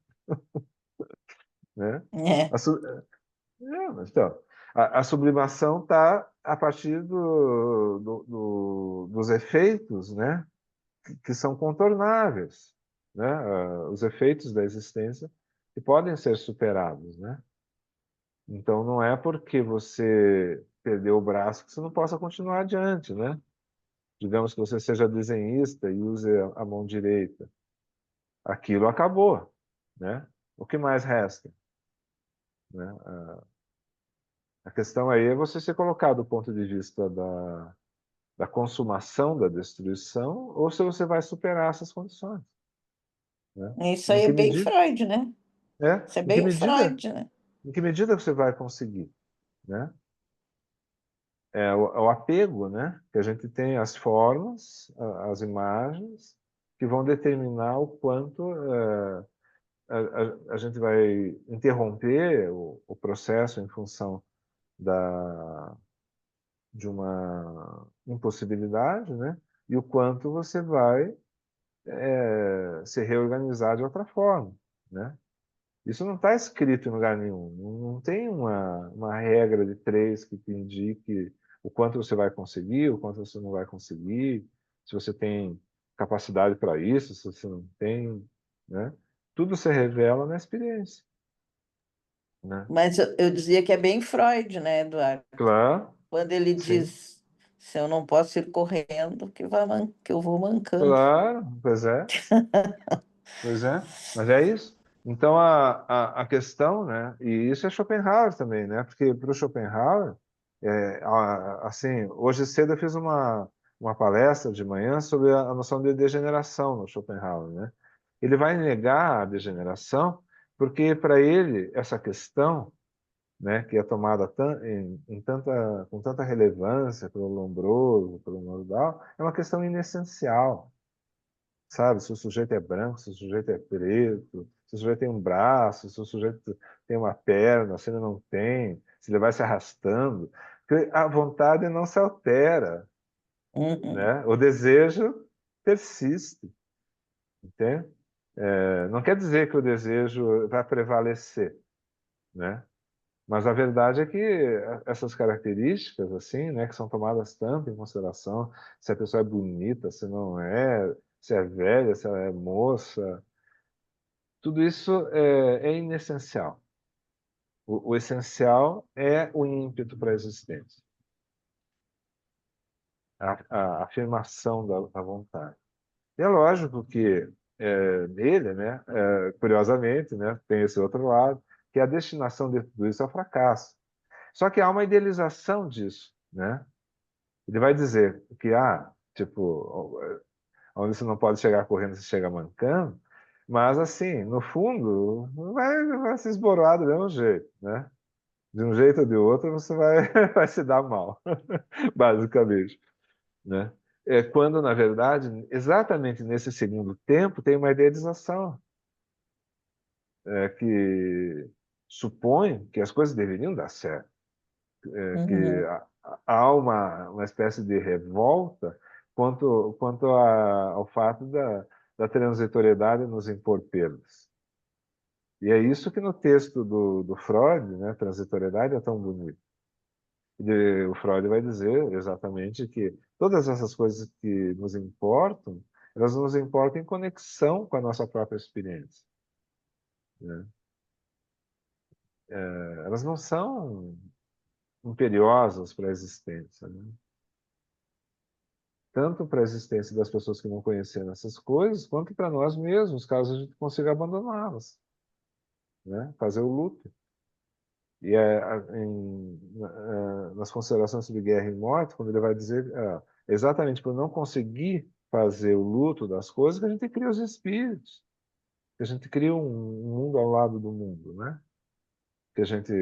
né? É. A, su- mas, então, a sublimação está a partir dos efeitos, né? Que são contornáveis, né? Os efeitos da existência que podem ser superados, né? Então não é porque você perdeu o braço que você não possa continuar adiante, né? Digamos que você seja desenhista e use a mão direita. Aquilo acabou, né? O que mais resta, né? A questão aí é você se colocar do ponto de vista da consumação, da destruição, ou se você vai superar essas condições, né? Isso Em aí é que bem medida, Freud, né? Isso é em que bem medida, Freud, né? em que medida você vai conseguir, né? É o apego, né? Que a gente tem às formas, às imagens, que vão determinar o quanto a gente vai interromper o processo em função de uma impossibilidade, né? E o quanto você vai se reorganizar de outra forma, né? Isso não está escrito em lugar nenhum. Não tem uma regra de três que te indique o quanto você vai conseguir, o quanto você não vai conseguir, se você tem capacidade para isso, se você não tem, né? Tudo se revela na experiência, né? Mas eu dizia que é bem Freud, né, Eduardo? Claro, Quando ele sim, diz, se eu não posso ir correndo, que eu vou mancando. claro, pois é, mas é isso. Então a questão, né? E isso é Schopenhauer também, né? Porque para o Schopenhauer, assim, hoje cedo eu fiz uma palestra de manhã sobre a noção de degeneração no Schopenhauer, né? Ele vai negar a degeneração porque para ele essa questão, né, que é tomada com tanta relevância pelo Lombroso, pelo Nordau, é uma questão inessencial, sabe? Se o sujeito é branco, se o sujeito é preto, se o sujeito tem um braço, se o sujeito tem uma perna, se ele não tem, se ele vai se arrastando. Porque a vontade não se altera, Uhum. né? O desejo persiste, entende? Não quer dizer que o desejo vai prevalecer, né? Mas a verdade é que essas características, assim, né, que são tomadas tanto em consideração, se a pessoa é bonita, se não é, se é velha, se ela é moça, tudo isso é inessencial. O essencial é o ímpeto para a existência, a afirmação da vontade. E é lógico que nele, né, curiosamente, né, tem esse outro lado, que a destinação de tudo isso é o fracasso. Só que há uma idealização disso, né? Ele vai dizer que, tipo, onde você não pode chegar correndo, você chega mancando, mas, assim, no fundo, vai se esboroar do mesmo jeito, né? De um jeito ou de outro, você vai, vai se dar mal, basicamente, né? Quando, na verdade, exatamente nesse segundo tempo, tem uma idealização que supõe que as coisas deveriam dar certo, que Uhum. há uma espécie de revolta quanto ao fato da transitoriedade nos impor pelos. E é isso que no texto do Freud, né, transitoriedade é tão bonito. O Freud vai dizer exatamente que todas essas coisas que nos importam, elas nos importam em conexão com a nossa própria experiência, né? Elas não são imperiosas para a existência, né? Tanto para a existência das pessoas que não conheceram essas coisas, quanto para nós mesmos, caso a gente consiga abandoná-las, né? Fazer o luto. E nas considerações sobre guerra e morte, quando ele vai dizer exatamente por não conseguir fazer o luto das coisas, que a gente cria os espíritos, que a gente cria um mundo ao lado do mundo, né? Que a gente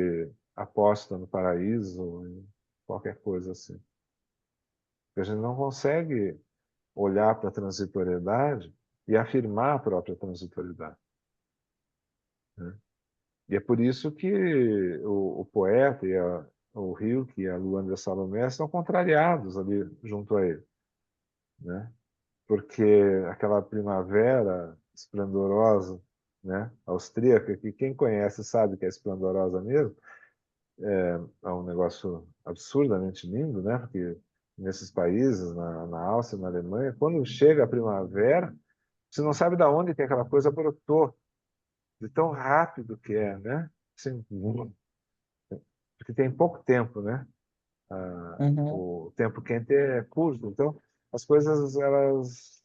aposta no paraíso, em qualquer coisa assim. Que a gente não consegue olhar para a transitoriedade e afirmar a própria transitoriedade, né? E é por isso que o poeta o Rilke e a Luanda Salomé estão contrariados ali junto a ele, né? Porque aquela primavera esplendorosa, né, austríaca, que quem conhece sabe que é esplendorosa mesmo, é um negócio absurdamente lindo, né? Porque nesses países, na Áustria, na Alemanha, quando chega a primavera, você não sabe de onde que aquela coisa brotou, de tão rápido que é, né? Assim, porque tem pouco tempo, né? Uhum. O tempo quente é curto, então as coisas elas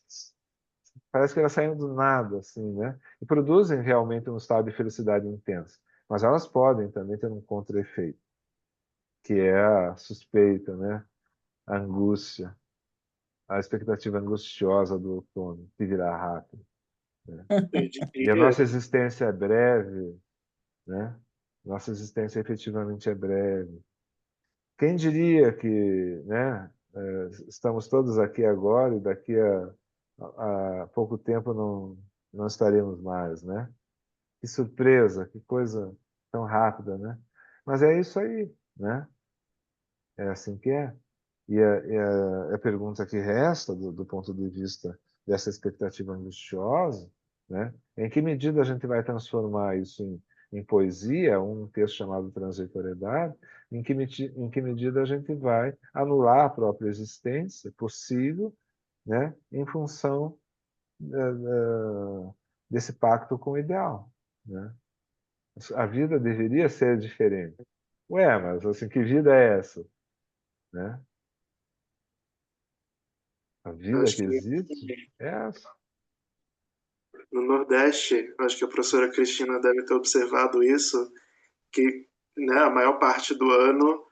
parece que elas saem do nada, assim, né? E produzem realmente um estado de felicidade intensa, mas elas podem também ter um contra-efeito, que é a suspeita, né? A angústia, a expectativa angustiosa do outono, que virá rápido, né? Eu E a diria, nossa existência é breve, né? Nossa existência efetivamente é breve. Quem diria que, né, estamos todos aqui agora e daqui a pouco tempo não estaremos mais, né? Que surpresa, que coisa tão rápida, né? Mas é isso aí, né? É assim que é. E a pergunta que resta, do ponto de vista dessa expectativa angustiosa, né? Em que medida a gente vai transformar isso em poesia, um texto chamado Transitoriedade, em que medida a gente vai anular a própria existência possível, né? Em função desse pacto com o ideal, né? A vida deveria ser diferente. Ué, mas assim, que vida é essa, né? A vida acho que que existe é essa. no Nordeste, acho que a professora Cristina deve ter observado isso, que, né, a maior parte do ano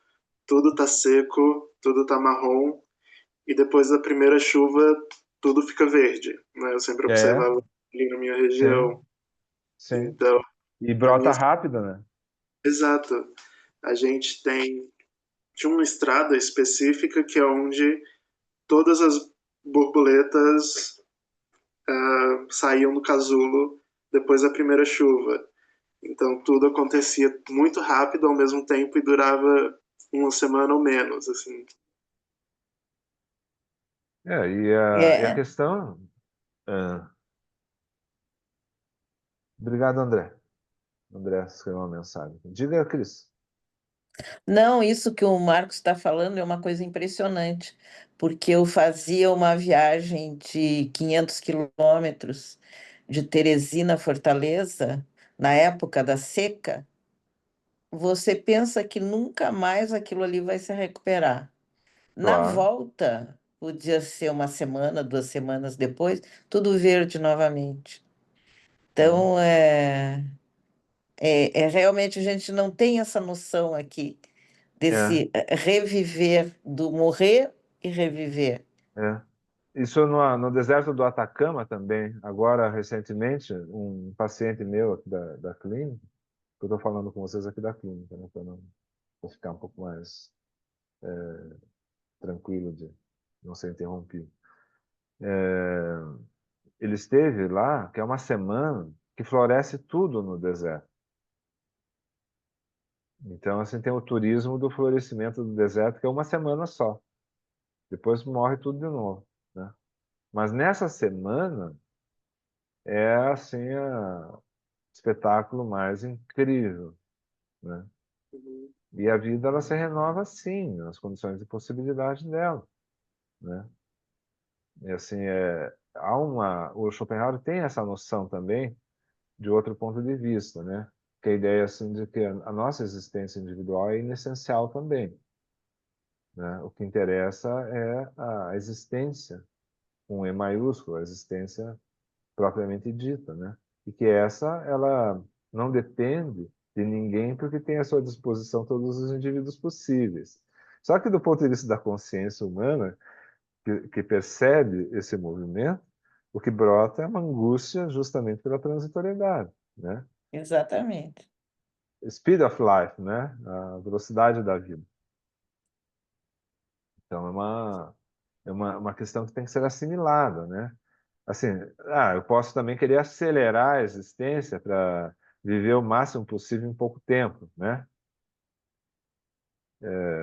tudo tá seco, tudo tá marrom, e depois da primeira chuva tudo fica verde, né? Eu sempre É, observava ali na minha sim, região. sim. Então, E na brota minha... rápido, né? Exato. A gente tinha uma estrada específica que é onde todas as borboletas saíam do casulo depois da primeira chuva. Então tudo acontecia muito rápido ao mesmo tempo e durava uma semana ou menos, assim. E a É, questão. ah, Obrigado, André. André escreveu uma mensagem. Diga, Cris. não, isso que o Marcos está falando é uma coisa impressionante, porque eu fazia uma viagem de 500 quilômetros de Teresina a Fortaleza, na época da seca. Você pensa que nunca mais aquilo ali vai se recuperar. Na Claro. volta, podia ser uma semana, 2 semanas depois, tudo verde novamente. Sim. Então, realmente a gente não tem essa noção aqui É, desse reviver, do morrer e reviver. é. Isso no deserto do Atacama também. Agora, recentemente, um paciente meu aqui da clínica, que eu estou falando com vocês aqui da clínica, né, para ficar um pouco mais tranquilo de não ser interrompido. Ele esteve lá, que é uma semana, que floresce tudo no deserto. Então, assim, tem o turismo do florescimento do deserto, que é uma semana só. Depois morre tudo de novo, né? Mas nessa semana é, assim, o espetáculo mais incrível, né? Uhum. E a vida, ela se renova assim, nas condições de possibilidade dela, né? E, assim, o Schopenhauer tem essa noção também de outro ponto de vista, né? Que é a ideia, assim, de que a nossa existência individual é inessencial também, né? O que interessa é a existência, com E maiúsculo, a existência propriamente dita, né? E que ela não depende de ninguém porque tem à sua disposição todos os indivíduos possíveis. Só que do ponto de vista da consciência humana, que percebe esse movimento, o que brota é uma angústia justamente pela transitoriedade, né? Exatamente. Speed of life, né? A velocidade da vida. Então é uma questão que tem que ser assimilada, né? Assim, eu posso também querer acelerar a existência para viver o máximo possível em pouco tempo, né?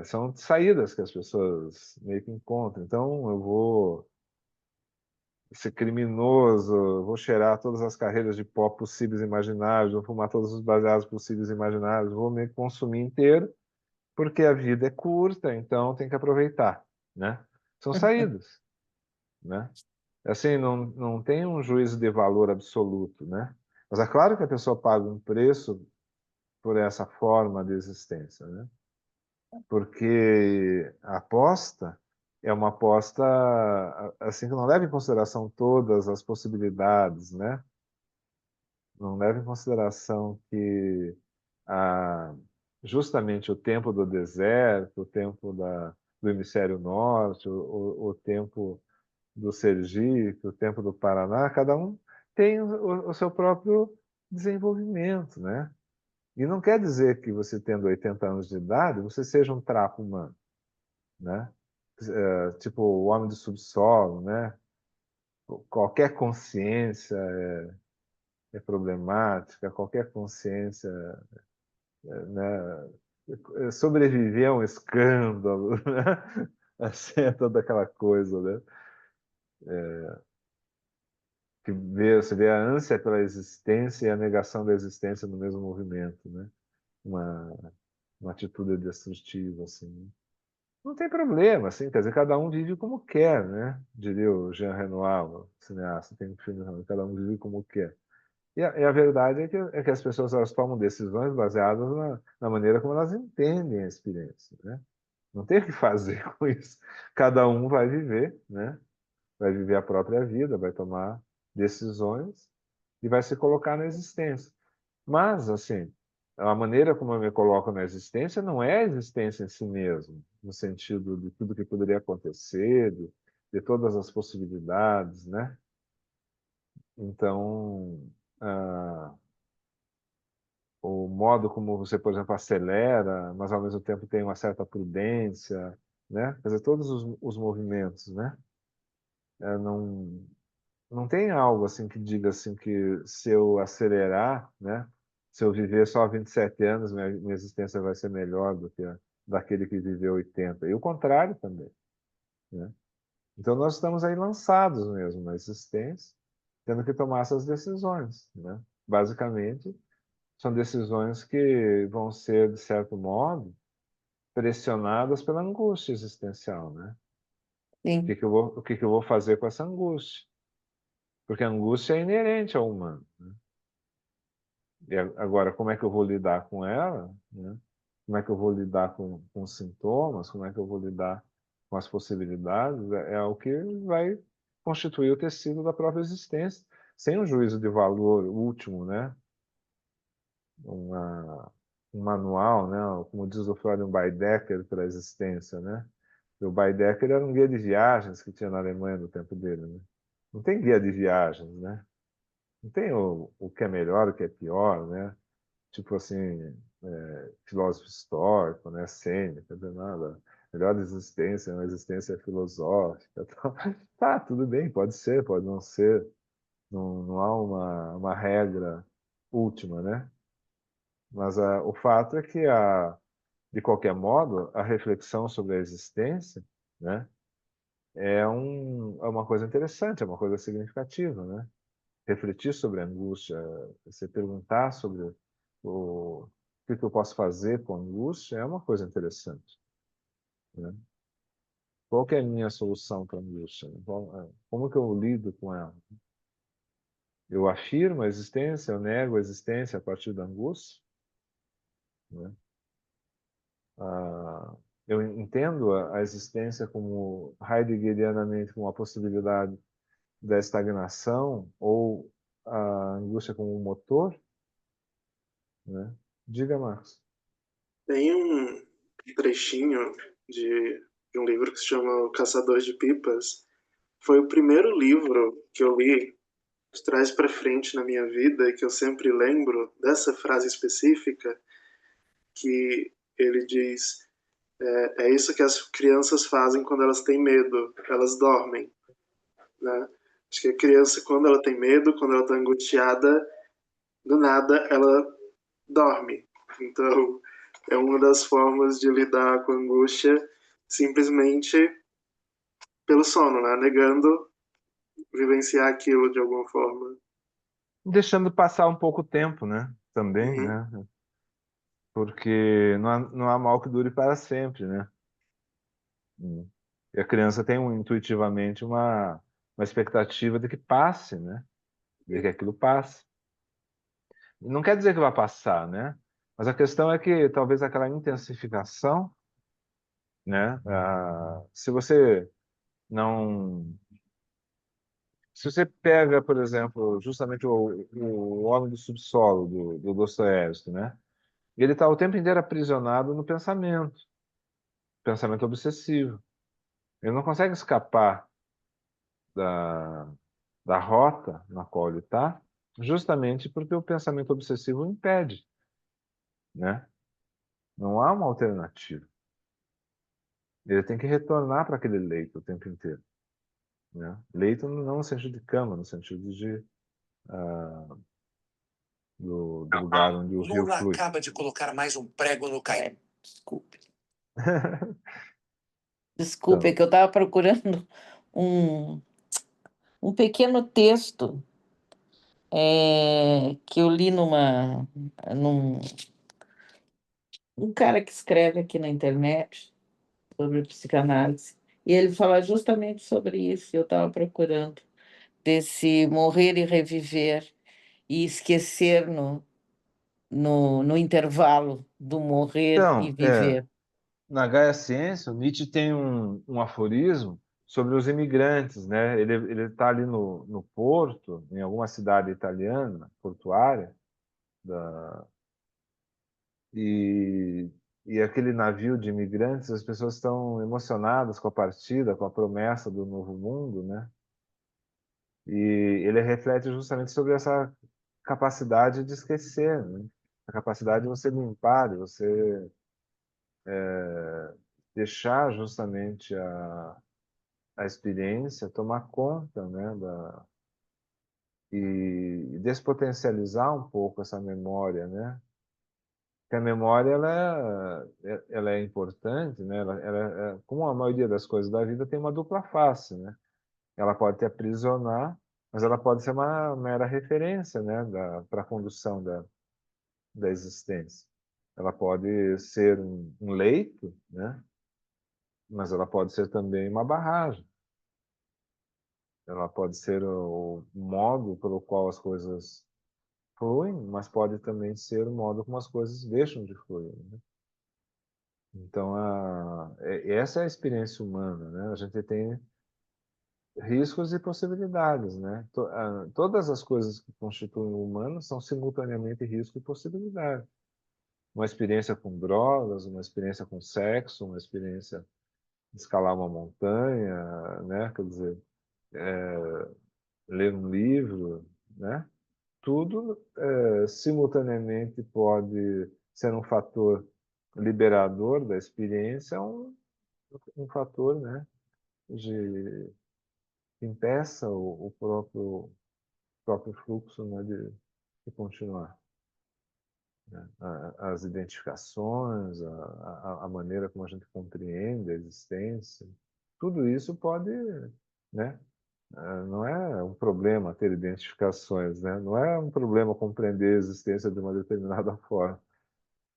São saídas que as pessoas meio que encontram. Então, eu vou ser criminoso, vou cheirar todas as carreiras de pó possíveis e imaginários, vou fumar todos os baseados possíveis e imaginários, vou me consumir inteiro, porque a vida é curta, então tem que aproveitar, né? São saídas, né? Assim, não tem um juízo de valor absoluto, né? Mas é claro que a pessoa paga um preço por essa forma de existência, né? Porque a aposta é uma aposta assim que não leva em consideração todas as possibilidades, né? Não leva em consideração que a, justamente o tempo do deserto, o tempo do hemisfério norte, o tempo do Sergipe, o tempo do Paraná, cada um tem o seu próprio desenvolvimento, né? E não quer dizer que você tendo 80 anos de idade, você seja um trapo humano, né? Tipo o homem do subsolo, né? Qualquer consciência é problemática, qualquer consciência, né? Sobreviver a um escândalo, né? Assim, é toda aquela coisa, né? Você vê a ânsia pela existência e a negação da existência no mesmo movimento, né? Uma, uma atitude destrutiva, assim, né? Não tem problema, assim, quer dizer, cada um vive como quer, né? Diria o Jean Renoir, o cineasta, tem um filme, cada um vive como quer. E a verdade é que as pessoas elas tomam decisões baseadas na maneira como elas entendem a experiência, né? Não tem o que fazer com isso. Cada um vai viver, né? Vai viver a própria vida, vai tomar decisões e vai se colocar na existência. Mas, assim, a maneira como eu me coloco na existência não é a existência em si mesmo, no sentido de tudo que poderia acontecer, de todas as possibilidades, né? Então, ah, o modo como você, por exemplo, acelera, mas ao mesmo tempo tem uma certa prudência, né? Quer dizer, todos os movimentos, né? Não, não tem algo assim que diga assim que se eu acelerar, né? Se eu viver só 27 anos, minha existência vai ser melhor do que a daquele que viveu 80. E o contrário também, né? Então nós estamos aí lançados mesmo na existência, tendo que tomar essas decisões, né? Basicamente, são decisões que vão ser, de certo modo, pressionadas pela angústia existencial, né? Sim. O que que eu vou fazer com essa angústia? Porque a angústia é inerente ao humano, né? E agora, como é que eu vou lidar com ela, né? Como é que eu vou lidar com os sintomas? Como é que eu vou lidar com as possibilidades? É o que vai constituir o tecido da própria existência, sem um juízo de valor último, né? Uma, um manual, né? Como diz o Florian Baedeker para a existência, né? E o Baedeker era um guia de viagens que tinha na Alemanha no tempo dele, né? Não tem guia de viagens, né? Não tem o que é melhor, o que é pior, né? Tipo assim, filósofo histórico, né? Sêneca, não tem nada. Melhor existência é uma existência filosófica. Tal. Tá, tudo bem, pode ser, pode não ser. Não, não há uma regra última, né? Mas o fato é que, de qualquer modo, a reflexão sobre a existência, né? É uma coisa interessante, é uma coisa significativa, né? Refletir sobre a angústia, você perguntar sobre o que eu posso fazer com a angústia é uma coisa interessante, né? Qual que é a minha solução para a angústia? Como que eu lido com ela? Eu afirmo a existência, eu nego a existência a partir da angústia, né? Ah, eu entendo a existência como heideggerianamente como a possibilidade da estagnação ou a angústia como um motor, né? Diga, Marcos. Tem um trechinho de um livro que se chama O Caçador de Pipas. Foi o primeiro livro que eu li de trás para frente na minha vida e que eu sempre lembro dessa frase específica que ele diz: é isso que as crianças fazem quando elas têm medo, elas dormem, né? Acho que a criança, quando ela tem medo, quando ela está angustiada, do nada ela dorme. Então, é uma das formas de lidar com a angústia, simplesmente pelo sono, né? Negando vivenciar aquilo de alguma forma. Deixando passar um pouco o tempo, né? Também, Uhum. né? Porque não há mal que dure para sempre, né? E a criança tem intuitivamente uma expectativa de que passe, né? De que aquilo passe. Não quer dizer que vai passar, né? Mas a questão é que talvez aquela intensificação, né? Se você não, se você pega, por exemplo, justamente o Homem do Subsolo do Dostoiévski, né? Ele está o tempo inteiro aprisionado no pensamento obsessivo. Ele não consegue escapar da rota na qual ele está, justamente porque o pensamento obsessivo impede, né? Não há uma alternativa. Ele tem que retornar para aquele leito o tempo inteiro, né? Leito não no sentido de cama, no sentido do lugar onde o rio Lula flui. acaba de colocar mais um prego no caixão. Desculpe. Desculpe, é que eu estava procurando um, um pequeno texto que eu li num um cara que escreve aqui na internet sobre psicanálise, e ele fala justamente sobre isso. Eu estava procurando desse morrer e reviver e esquecer no intervalo do morrer e Então, viver. na Gaia Ciência, o Nietzsche tem um aforismo sobre os imigrantes, né? Ele está ali no porto, em alguma cidade italiana, portuária, e, e aquele navio de imigrantes, as pessoas estão emocionadas com a partida, com a promessa do novo mundo, né? E ele reflete justamente sobre essa capacidade de esquecer, né? A capacidade de você limpar, de você deixar justamente a experiência tomar conta, né, e despotencializar um pouco essa memória, né? Porque a memória ela é importante, né? Como a maioria das coisas da vida tem uma dupla face, né? Ela pode te aprisionar, mas ela pode ser uma mera referência, né, para a condução da existência. Ela pode ser um leito, né? Mas ela pode ser também uma barragem. Ela pode ser o modo pelo qual as coisas fluem, mas pode também ser o modo como as coisas deixam de fluir, né? Então, essa é a experiência humana, né? A gente tem riscos e possibilidades, né? Todas as coisas que constituem o humano são simultaneamente risco e possibilidade. Uma experiência com drogas, uma experiência com sexo, uma experiência de escalar uma montanha, né? Quer dizer, ler um livro, né? Tudo simultaneamente pode ser um fator liberador da experiência, um fator, né, que impeça o próprio fluxo, né, de continuar, né? As identificações, a maneira como a gente compreende a existência, tudo isso pode, né, não é um problema ter identificações, né? Não é um problema compreender a existência de uma determinada forma,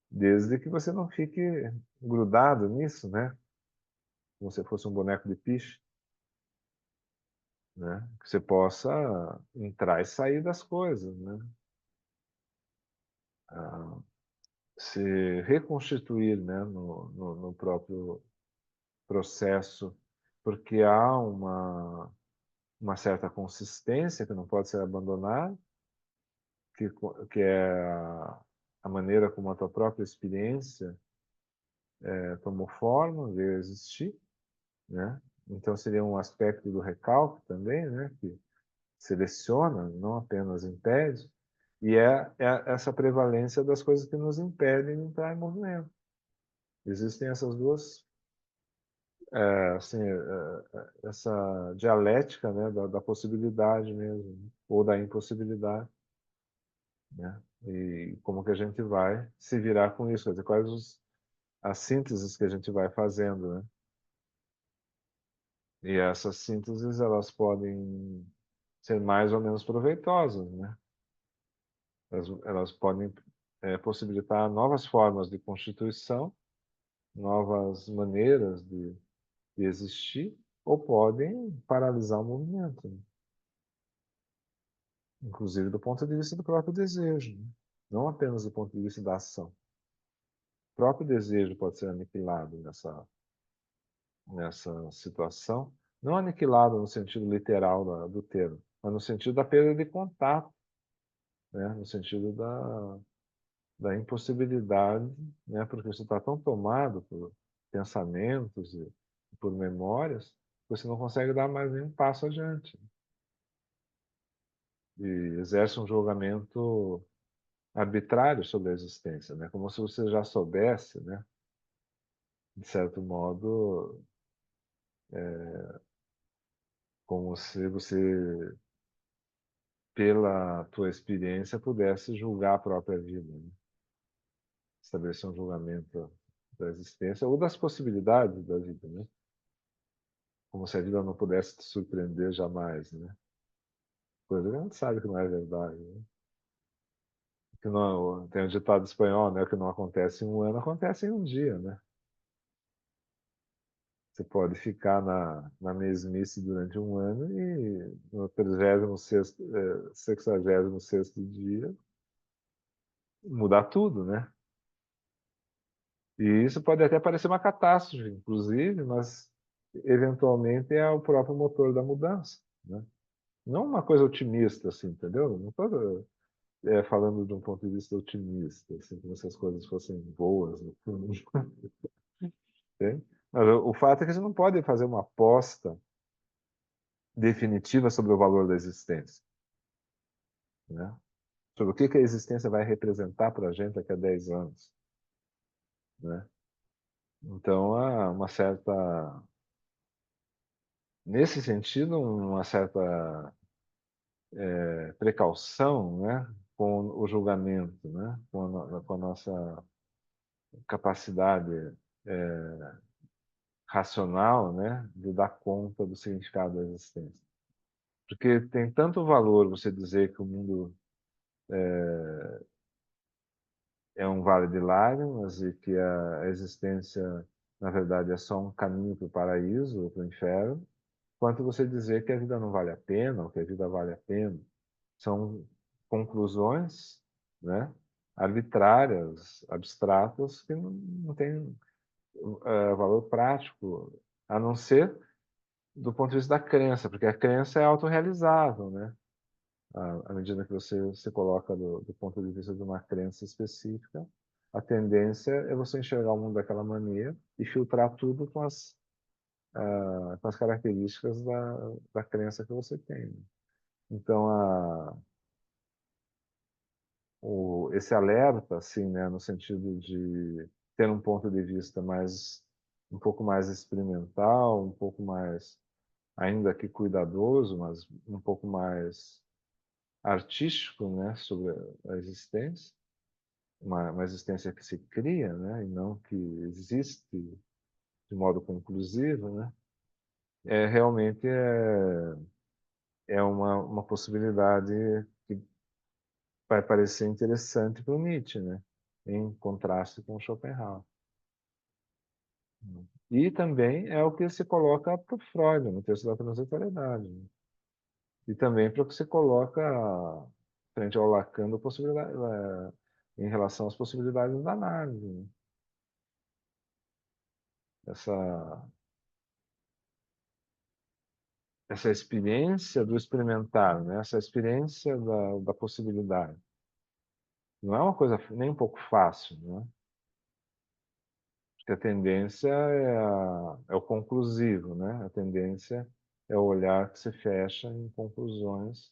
desde que você não fique grudado nisso, né? Como se fosse um boneco de piche, né? Que você possa entrar e sair das coisas, né? Ah, se reconstituir, né? No próprio processo, porque há uma certa consistência que não pode ser abandonada, que é a maneira como a tua própria experiência tomou forma, veio a existir, né? Então seria um aspecto do recalque também, né? Que seleciona, não apenas impede, e é essa prevalência das coisas que nos impedem de entrar em movimento. Existem essas duas, assim, essa dialética, né? Da possibilidade mesmo, né? Ou da impossibilidade, né? E como que a gente vai se virar com isso, quer dizer, as sínteses que a gente vai fazendo, né? E essas sínteses, elas podem ser mais ou menos proveitosas, né? Elas podem possibilitar novas formas de constituição, novas maneiras de existir, ou podem paralisar o movimento, né? Inclusive do ponto de vista do próprio desejo, né? Não apenas do ponto de vista da ação. O próprio desejo pode ser aniquilado nessa situação, não aniquilado no sentido literal do termo, mas no sentido da perda de contato, né? No sentido da impossibilidade, né? Porque você está tão tomado por pensamentos e por memórias, você não consegue dar mais nenhum passo adiante. E exerce um julgamento arbitrário sobre a existência, né? Como se você já soubesse, né? De certo modo, como se você, pela tua experiência, pudesse julgar a própria vida, né? Estabelecer um julgamento da existência ou das possibilidades da vida, né? Como se a vida não pudesse te surpreender jamais, né? Coisa que a gente sabe que não é verdade, né? Que não, tem um ditado espanhol, né? Que não acontece em um ano, acontece em um dia, né? Você pode ficar na mesmice durante um ano e no 66º dia mudar tudo, né? E isso pode até parecer uma catástrofe, inclusive, mas eventualmente é o próprio motor da mudança, né? Não uma coisa otimista, assim, entendeu? Não estou falando de um ponto de vista otimista, assim, como se as coisas fossem boas no fundo. Entende? Mas o fato é que você não pode fazer uma aposta definitiva sobre o valor da existência, né? Sobre o que a existência vai representar para a gente daqui a 10 anos, né? Então, há uma certa, nesse sentido, uma certa precaução, né, com o julgamento, né, com a nossa capacidade racional, né, de dar conta do significado da existência. Porque tem tanto valor você dizer que o mundo é um vale de lágrimas e que a existência, na verdade, é só um caminho para o paraíso ou para o inferno, quanto você dizer que a vida não vale a pena ou que a vida vale a pena. São conclusões, né, arbitrárias, abstratas, que não têm valor prático, a não ser do ponto de vista da crença, porque a crença é autorrealizável, né? À medida que você se coloca do ponto de vista de uma crença específica, a tendência é você enxergar o mundo daquela maneira e filtrar tudo com as características da crença que você tem, né? Então, esse alerta, assim, né, no sentido de ter um ponto de vista um pouco mais experimental, um pouco mais, ainda que cuidadoso, mas um pouco mais artístico, né, sobre a existência, uma existência que se cria, né, e não que existe de modo conclusivo, né, realmente é uma possibilidade que vai parecer interessante para o Nietzsche, né, em contraste com Schopenhauer. E também é o que se coloca para o Freud, no texto da transitoriedade, né? E também para o que se coloca frente ao Lacan em relação às possibilidades da análise, né? Essa, essa experiência do experimentar, né? Essa experiência da possibilidade. Não é uma coisa nem um pouco fácil, né? Porque a tendência é o conclusivo, né? A tendência é o olhar que se fecha em conclusões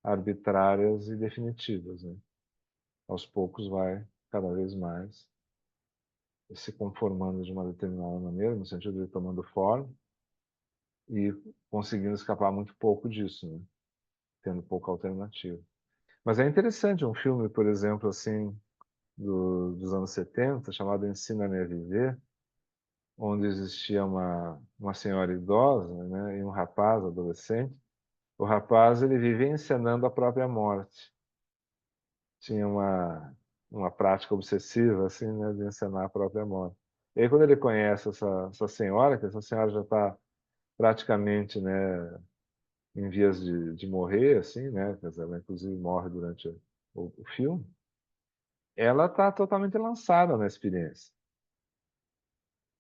arbitrárias e definitivas, né? Aos poucos vai cada vez mais se conformando de uma determinada maneira, no sentido de tomando forma e conseguindo escapar muito pouco disso, né? Tendo pouca alternativa. Mas é interessante um filme, por exemplo, assim, dos anos 70, chamado Ensina-me a Viver, onde existia uma senhora idosa, né, e um rapaz adolescente. O rapaz, ele vivia encenando a própria morte. Tinha uma prática obsessiva, assim, né, de encenar a própria morte. E aí, quando ele conhece essa senhora, que essa senhora já está praticamente, né, em vias de morrer, assim, né, ela inclusive morre durante o filme, ela está totalmente lançada na experiência,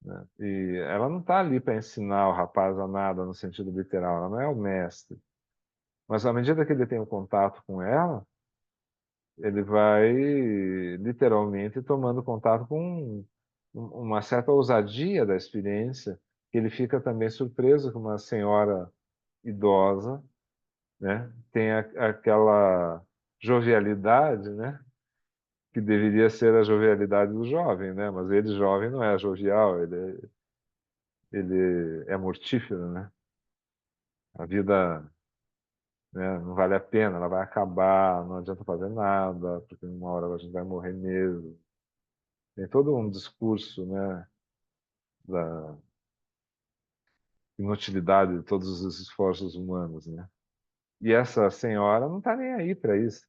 né? E ela não está ali para ensinar o rapaz a nada no sentido literal, ela não é o mestre. Mas à medida que ele tem um contato com ela, ele vai literalmente tomando contato com uma certa ousadia da experiência ele fica também surpreso que uma senhora idosa, né, tem aquela jovialidade, né, que deveria ser a jovialidade do jovem, né, mas ele jovem não é jovial, ele é mortífero, né. A vida, né, não vale a pena, ela vai acabar, não adianta fazer nada, porque uma hora a gente vai morrer mesmo. Tem todo um discurso, né, da inutilidade de todos os esforços humanos, né. E essa senhora não está nem aí para isso.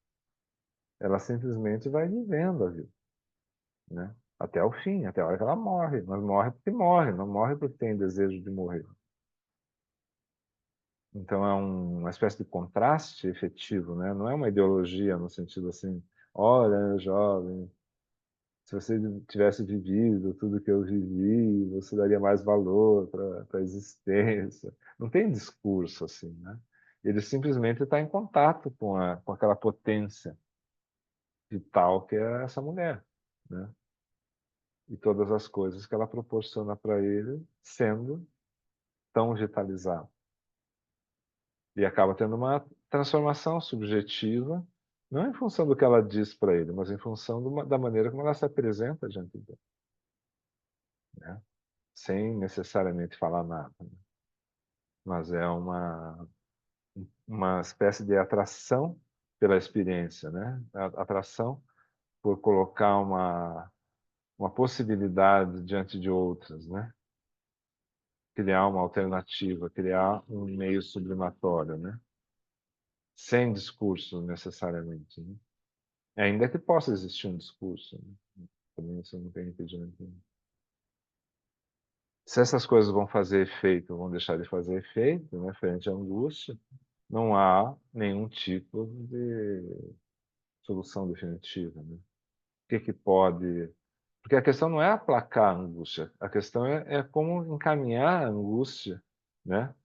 Ela simplesmente vai vivendo a vida, né? Até o fim, até a hora que ela morre. Mas morre porque morre, não morre porque tem desejo de morrer. Então é uma espécie de contraste efetivo, né? Não é uma ideologia no sentido assim, olha, jovem, se você tivesse vivido tudo que eu vivi, você daria mais valor para a existência. Não tem discurso assim, né? Ele simplesmente está em contato com aquela potência vital que é essa mulher, né? E todas as coisas que ela proporciona para ele, sendo tão vitalizado. E acaba tendo uma transformação subjetiva, não em função do que ela diz para ele, mas em função da maneira como ela se apresenta diante dele, né? Sem necessariamente falar nada, né? Mas é uma espécie de atração pela experiência, né? Atração por colocar uma possibilidade diante de outras, né? Criar uma alternativa, criar um meio sublimatório, né? Sem discurso necessariamente, né? Ainda que possa existir um discurso, né? Também isso não tem impedimento nenhum. Se essas coisas vão fazer efeito, vão deixar de fazer efeito, né, frente à angústia, não há nenhum tipo de solução definitiva, né? O que pode... Porque a questão não é aplacar a angústia, a questão é como encaminhar a angústia, né?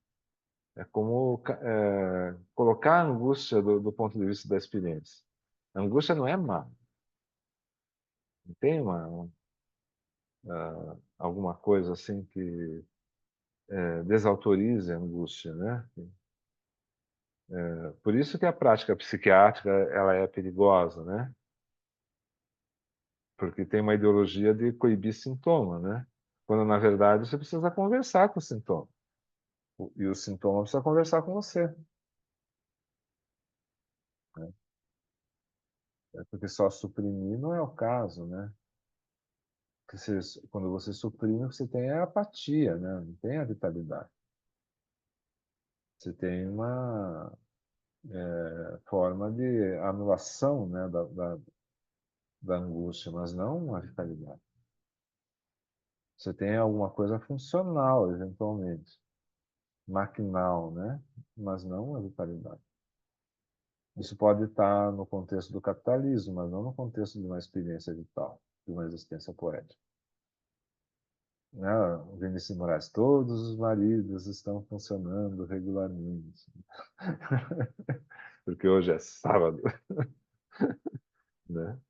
É como colocar a angústia do ponto de vista da experiência. A angústia não é má. Não tem alguma coisa assim que desautorize a angústia, né? Por isso que a prática psiquiátrica ela é perigosa, né? Porque tem uma ideologia de coibir sintoma, né? Quando na verdade você precisa conversar com o sintoma. E o sintoma precisa conversar com você, né? Porque só suprimir não é o caso, né? Porque quando você suprime, você tem a apatia, né? Não tem a vitalidade. Você tem uma forma de anulação, né, da angústia, mas não uma vitalidade. Você tem alguma coisa funcional, eventualmente, maquinal, né? Mas não uma vitalidade. Isso pode estar no contexto do capitalismo, mas não no contexto de uma experiência vital, de uma existência poética. Né? Vinícius de Moraes, todos os maridos estão funcionando regularmente. Porque hoje é sábado, né?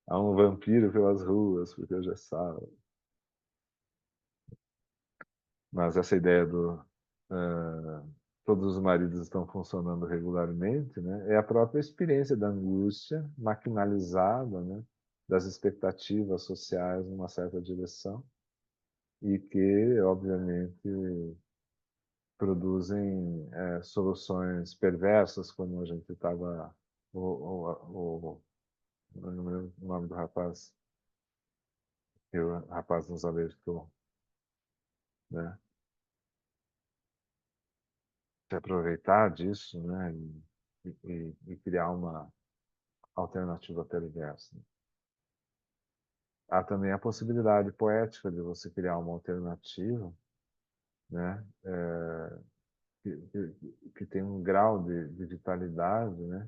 Há um vampiro pelas ruas, porque hoje é sábado. Mas essa ideia todos os maridos estão funcionando regularmente, né? É a própria experiência da angústia maquinalizada, né? Das expectativas sociais numa certa direção e que, obviamente, produzem soluções perversas, como a gente estava... Eu não lembro o nome do rapaz, que o rapaz nos alertou, né? Se aproveitar disso, né? E criar uma alternativa perversa. Há também a possibilidade poética de você criar uma alternativa, né? Que tem um grau de vitalidade, né?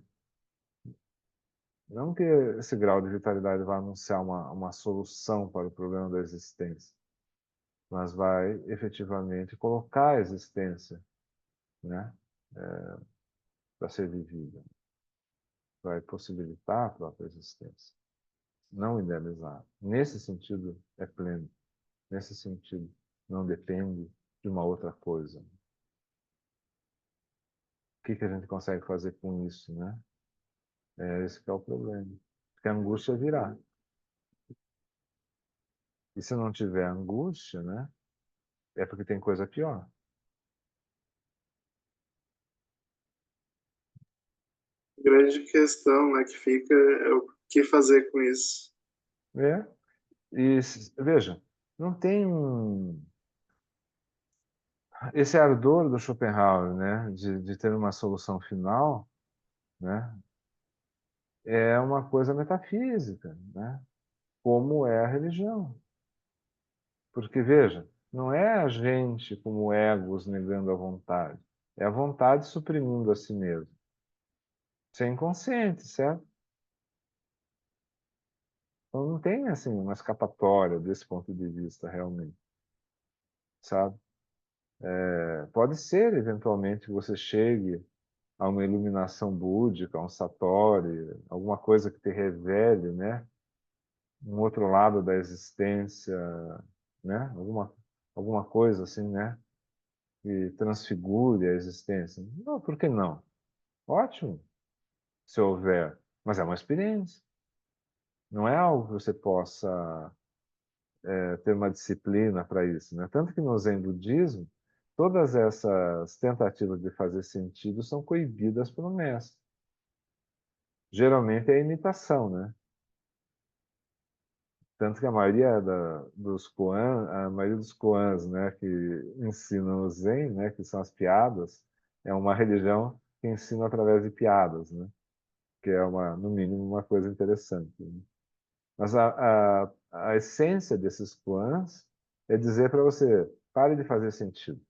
Não que esse grau de vitalidade vá anunciar uma solução para o problema da existência, mas vai efetivamente colocar a existência, né? Para ser vivida. Vai possibilitar a própria existência, não idealizar. Nesse sentido é pleno, nesse sentido não depende de uma outra coisa. O que a gente consegue fazer com isso, né? Esse que é o problema. Porque a angústia virá. E se não tiver angústia, né? É porque tem coisa pior. A grande questão, né, que fica é o que fazer com isso. E veja, não tem esse ardor do Schopenhauer, né, de ter uma solução final, né, é uma coisa metafísica, né, como é a religião. Porque, veja, não é a gente como egos negando a vontade, é a vontade suprimindo a si mesmo. Isso é inconsciente, certo? Então não tem, assim, uma escapatória desse ponto de vista, realmente, sabe? Pode ser, eventualmente, que você chegue a uma iluminação búdica, a um satori, alguma coisa que te revele, né? Um outro lado da existência, né? Alguma coisa assim, né? Que transfigure a existência. Não, por que não? Ótimo, se houver. Mas é uma experiência. Não é algo que você possa ter uma disciplina para isso, né? Tanto que no Zen budismo, todas essas tentativas de fazer sentido são coibidas pelo mestre. Geralmente é a imitação, né? Tanto que a maioria dos koans, né, que ensinam o Zen, né, que são as piadas, é uma religião que ensina através de piadas, né? Que é no mínimo, uma coisa interessante, né? Mas a essência desses koans é dizer para você: pare de fazer sentido,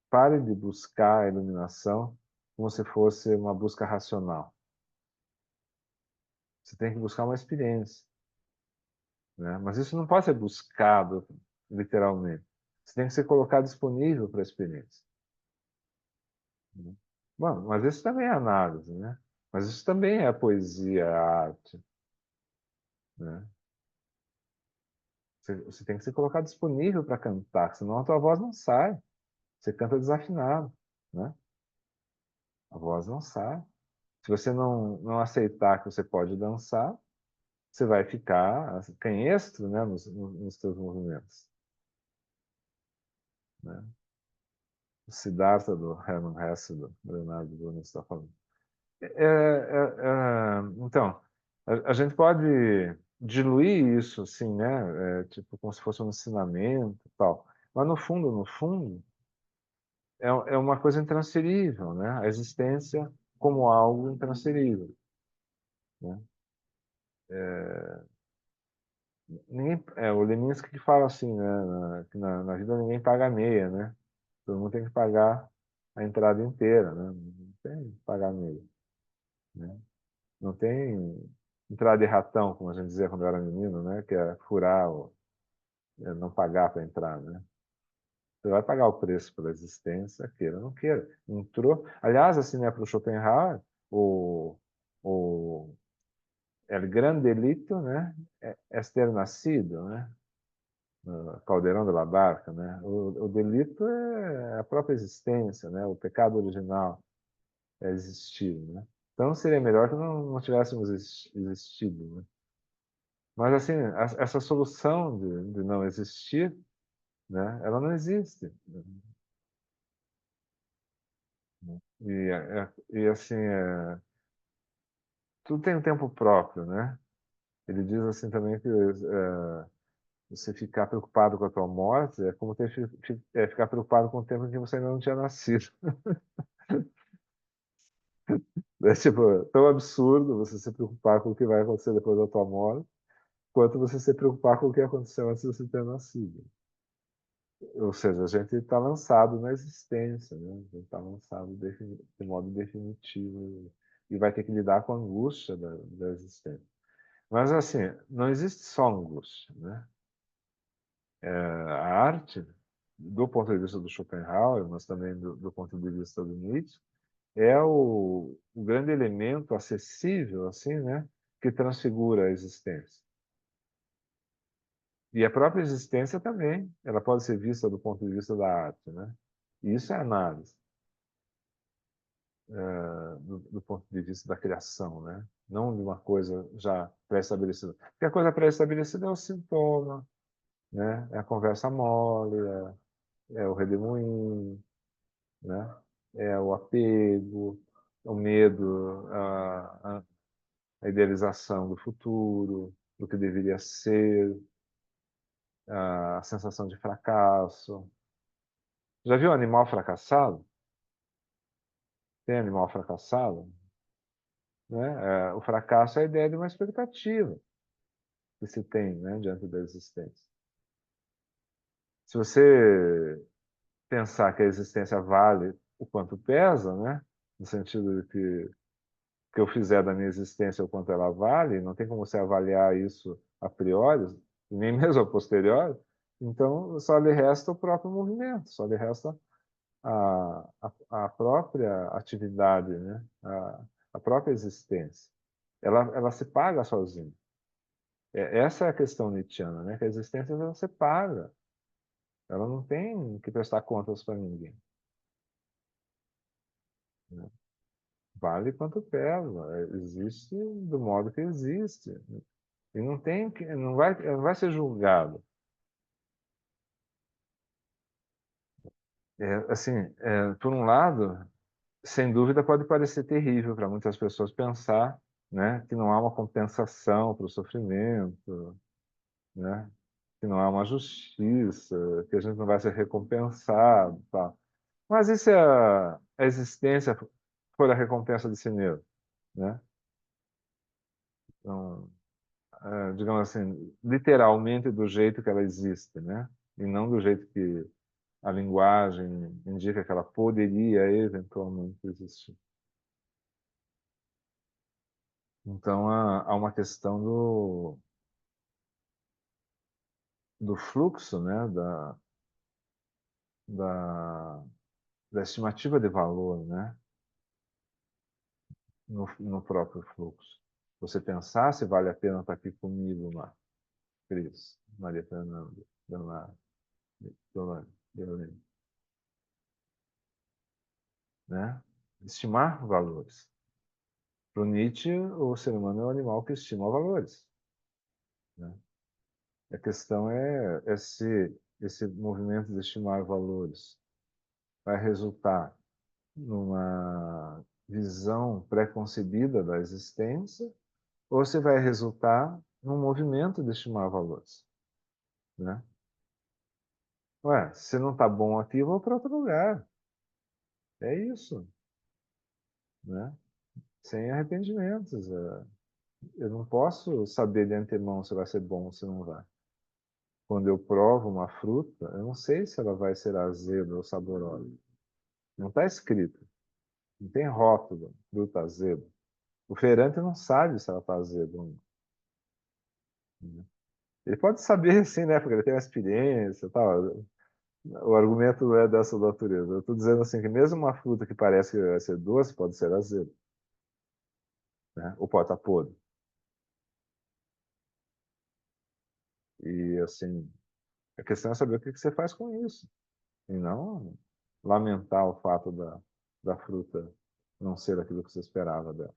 pare de buscar a iluminação como se fosse uma busca racional. Você tem que buscar uma experiência, né? Mas isso não pode ser buscado literalmente. Você tem que ser colocado disponível para a experiência, né? Bom, mas isso também é análise, né? Mas isso também é poesia, é arte, né? Você tem que ser colocado disponível para cantar, senão a tua voz não sai. Você canta desafinado, né? A voz não sai. Se você não aceitar que você pode dançar, você vai ficar canhestro, né, nos teus movimentos, né? O Siddhartha do Hermann Hesse, do Leonardo Bruno está falando. Então, a gente pode diluir isso, assim, né? Tipo, como se fosse um ensinamento e tal. Mas, no fundo, é uma coisa intransferível, né? A existência como algo intransferível, né? O Leminski que fala assim, né? Que na vida ninguém paga meia, né? Todo mundo tem que pagar a entrada inteira, né? Não tem que pagar meia, né? Não tem entrada de ratão, como a gente dizia quando eu era menino, né? Que é furar, não pagar para entrar, né? Você vai pagar o preço pela existência, queira ou não queira. Entrou. Aliás, assim, né, para o Schopenhauer, o El Gran Delito, né? É ter nascido, né? No Caldeirão de la Barca, né? O delito é a própria existência, né? O pecado original é existir, né? Então seria melhor que não tivéssemos existido, né? Mas assim, essa solução de não existir, né? Ela não existe, né? E assim, tudo tem um tempo próprio, né? Ele diz assim também que você ficar preocupado com a tua morte é como ficar preocupado com o tempo em que você ainda não tinha nascido. É tipo, tão absurdo você se preocupar com o que vai acontecer depois da tua morte, quanto você se preocupar com o que aconteceu antes de você ter nascido. Ou seja, a gente está lançado na existência, né? A gente está lançado de modo definitivo e vai ter que lidar com a angústia da existência. Mas assim, não existe só angústia, né? A arte, do ponto de vista do Schopenhauer, mas também do ponto de vista do Nietzsche, é o grande elemento acessível, assim, né, que transfigura a existência. E a própria existência também, ela pode ser vista do ponto de vista da arte, né? E isso é análise, do ponto de vista da criação, né? Não de uma coisa já pré-estabelecida. Porque a coisa pré-estabelecida é o sintoma, né? É a conversa mole, é o redemoinho, né? É o apego, o medo, a idealização do futuro, do que deveria ser, a sensação de fracasso. Já viu animal fracassado? Tem animal fracassado? Né? O fracasso é a ideia de uma expectativa que se tem, né, diante da existência. Se você pensar que a existência vale o quanto pesa, né, no sentido de que o que eu fizer da minha existência o quanto ela vale, não tem como você avaliar isso a priori, nem mesmo a posteriori, então só lhe resta o próprio movimento, só lhe resta a própria atividade, né? A própria existência. Ela se paga sozinha. Essa é a questão nietzschiana, né? Que a existência ela se paga. Ela não tem que prestar contas para ninguém, né? Vale quanto pesa. Existe do modo que existe. E não vai ser julgado. Assim, por um lado, sem dúvida pode parecer terrível para muitas pessoas pensar, né, que não há uma compensação para o sofrimento, né, que não há uma justiça, que a gente não vai ser recompensado, tá? Mas e se a existência for a recompensa de si mesmo, né? Então, digamos assim, literalmente do jeito que ela existe, né? E não do jeito que a linguagem indica que ela poderia eventualmente existir. Então, há uma questão do fluxo, né? Da, da estimativa de valor, né? No próprio fluxo. Você pensar se vale a pena estar aqui comigo, Cris, Maria Fernanda, Leonardo, Violene, né? Estimar valores. Para o Nietzsche, o ser humano é um animal que estima valores, né? A questão é se esse movimento de estimar valores vai resultar numa visão pré-concebida da existência ou se vai resultar num movimento de estimar valores, né? Ué, se não está bom aqui, eu vou para outro lugar. É isso, né? Sem arrependimentos. Eu não posso saber de antemão se vai ser bom ou se não vai. Quando eu provo uma fruta, eu não sei se ela vai ser azeda ou saborosa. Não está escrito. Não tem rótulo, fruta azeda. O feirante não sabe se ela está azeda ou não. Ele pode saber, sim, né? Porque ele tem uma experiência e tal. O argumento não é dessa natureza. Eu estou dizendo assim que mesmo uma fruta que parece que vai ser doce pode ser azeda, né? Ou pode estar podre. E assim, a questão é saber o que você faz com isso. E não lamentar o fato da fruta não ser aquilo que você esperava dela,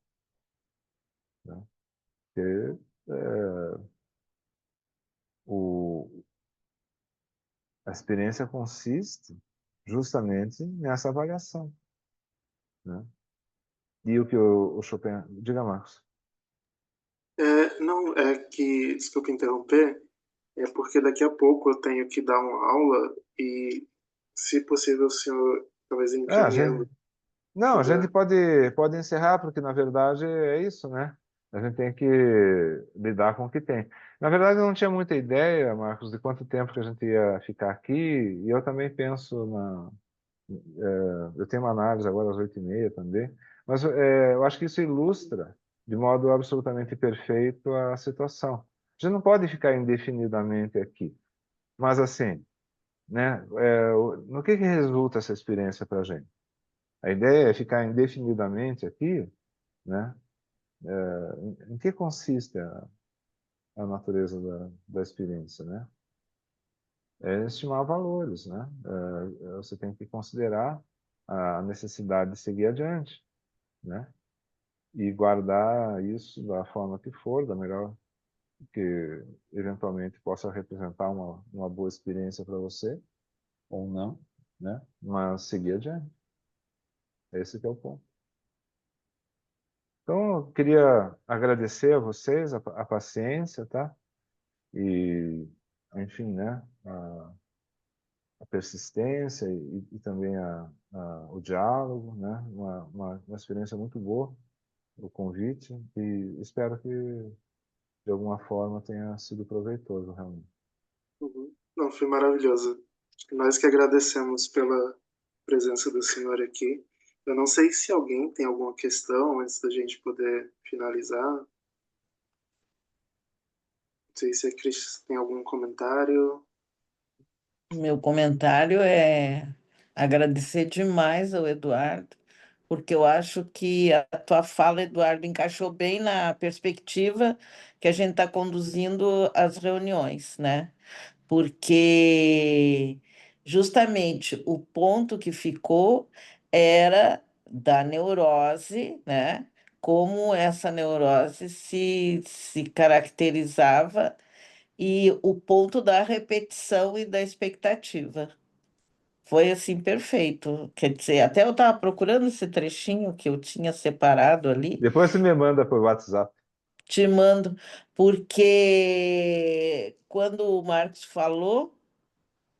né? Porque o, a experiência consiste justamente nessa avaliação, né? E o que o Chopin... Diga, Marcos. Não, é que, desculpa interromper, é porque daqui a pouco eu tenho que dar uma aula e, se possível, o senhor talvez A encaminhando. gente, não, a gente Puder. pode encerrar, porque na verdade é isso, né? A gente tem que lidar com o que tem. Na verdade, eu não tinha muita ideia, Marcos, de quanto tempo que a gente ia ficar aqui, e eu também penso eu tenho uma análise agora às 8h30 também, mas eu acho que isso ilustra de modo absolutamente perfeito a situação. A gente não pode ficar indefinidamente aqui, mas assim, né, no que resulta essa experiência para a gente? A ideia é ficar indefinidamente aqui, né? Em que consiste a natureza da experiência, né? é estimar valores, né? Você tem que considerar a necessidade de seguir adiante, né? E guardar isso da forma que for, da melhor que eventualmente possa representar uma boa experiência para você, ou não, né? Mas seguir adiante. Esse que é o ponto. Então, eu queria agradecer a vocês a paciência, tá? E, enfim, né? A persistência e também o diálogo, né? Uma experiência muito boa, o convite, e espero que, de alguma forma, tenha sido proveitoso, realmente. Uhum. Não, foi maravilhoso. Nós que agradecemos pela presença do senhor aqui. Eu não sei se alguém tem alguma questão antes da gente poder finalizar. Não sei se a Cris tem algum comentário. Meu comentário é agradecer demais ao Eduardo, porque eu acho que a tua fala, Eduardo, encaixou bem na perspectiva que a gente está conduzindo as reuniões, né? Porque justamente o ponto que ficou era da neurose, né? Como essa neurose se caracterizava e o ponto da repetição e da expectativa. Foi assim perfeito. Quer dizer, até eu estava procurando esse trechinho que eu tinha separado ali, Depois você me manda por WhatsApp. te mando, porque quando o Marx falou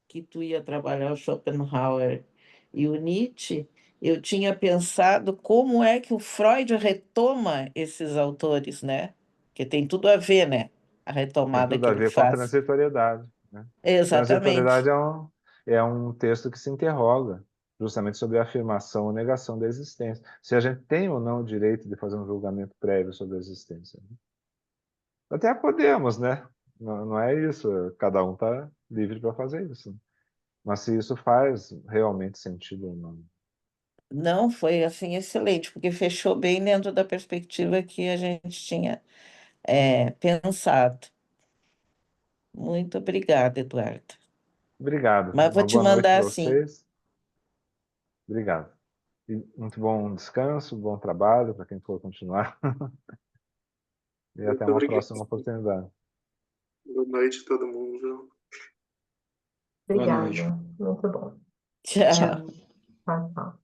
que tu ia trabalhar o Schopenhauer e o Nietzsche, eu tinha pensado como é que o Freud retoma esses autores, né? Que tem tudo a ver, né? A Tem retomada tudo que a ele ver com a faz. transitoriedade, né? Transitoriedade Exatamente. é um texto que se interroga justamente sobre a afirmação ou negação da existência. Se a gente tem ou não o direito de fazer um julgamento prévio sobre a existência, né? Até podemos, né? Não é isso. Cada um está livre para fazer isso. Mas se isso faz realmente sentido ou não. Não, foi assim excelente, porque fechou bem dentro da perspectiva que a gente tinha pensado. Muito obrigada, Eduardo. Obrigado. Mas vou Uma te boa noite mandar para assim. vocês. Obrigado. E muito bom descanso, bom trabalho para quem for continuar. E até Muito uma obrigado. próxima oportunidade. Boa noite a todo mundo. Boa Obrigada. noite. Muito bom. Tchau. Tchau. Tchau, tchau.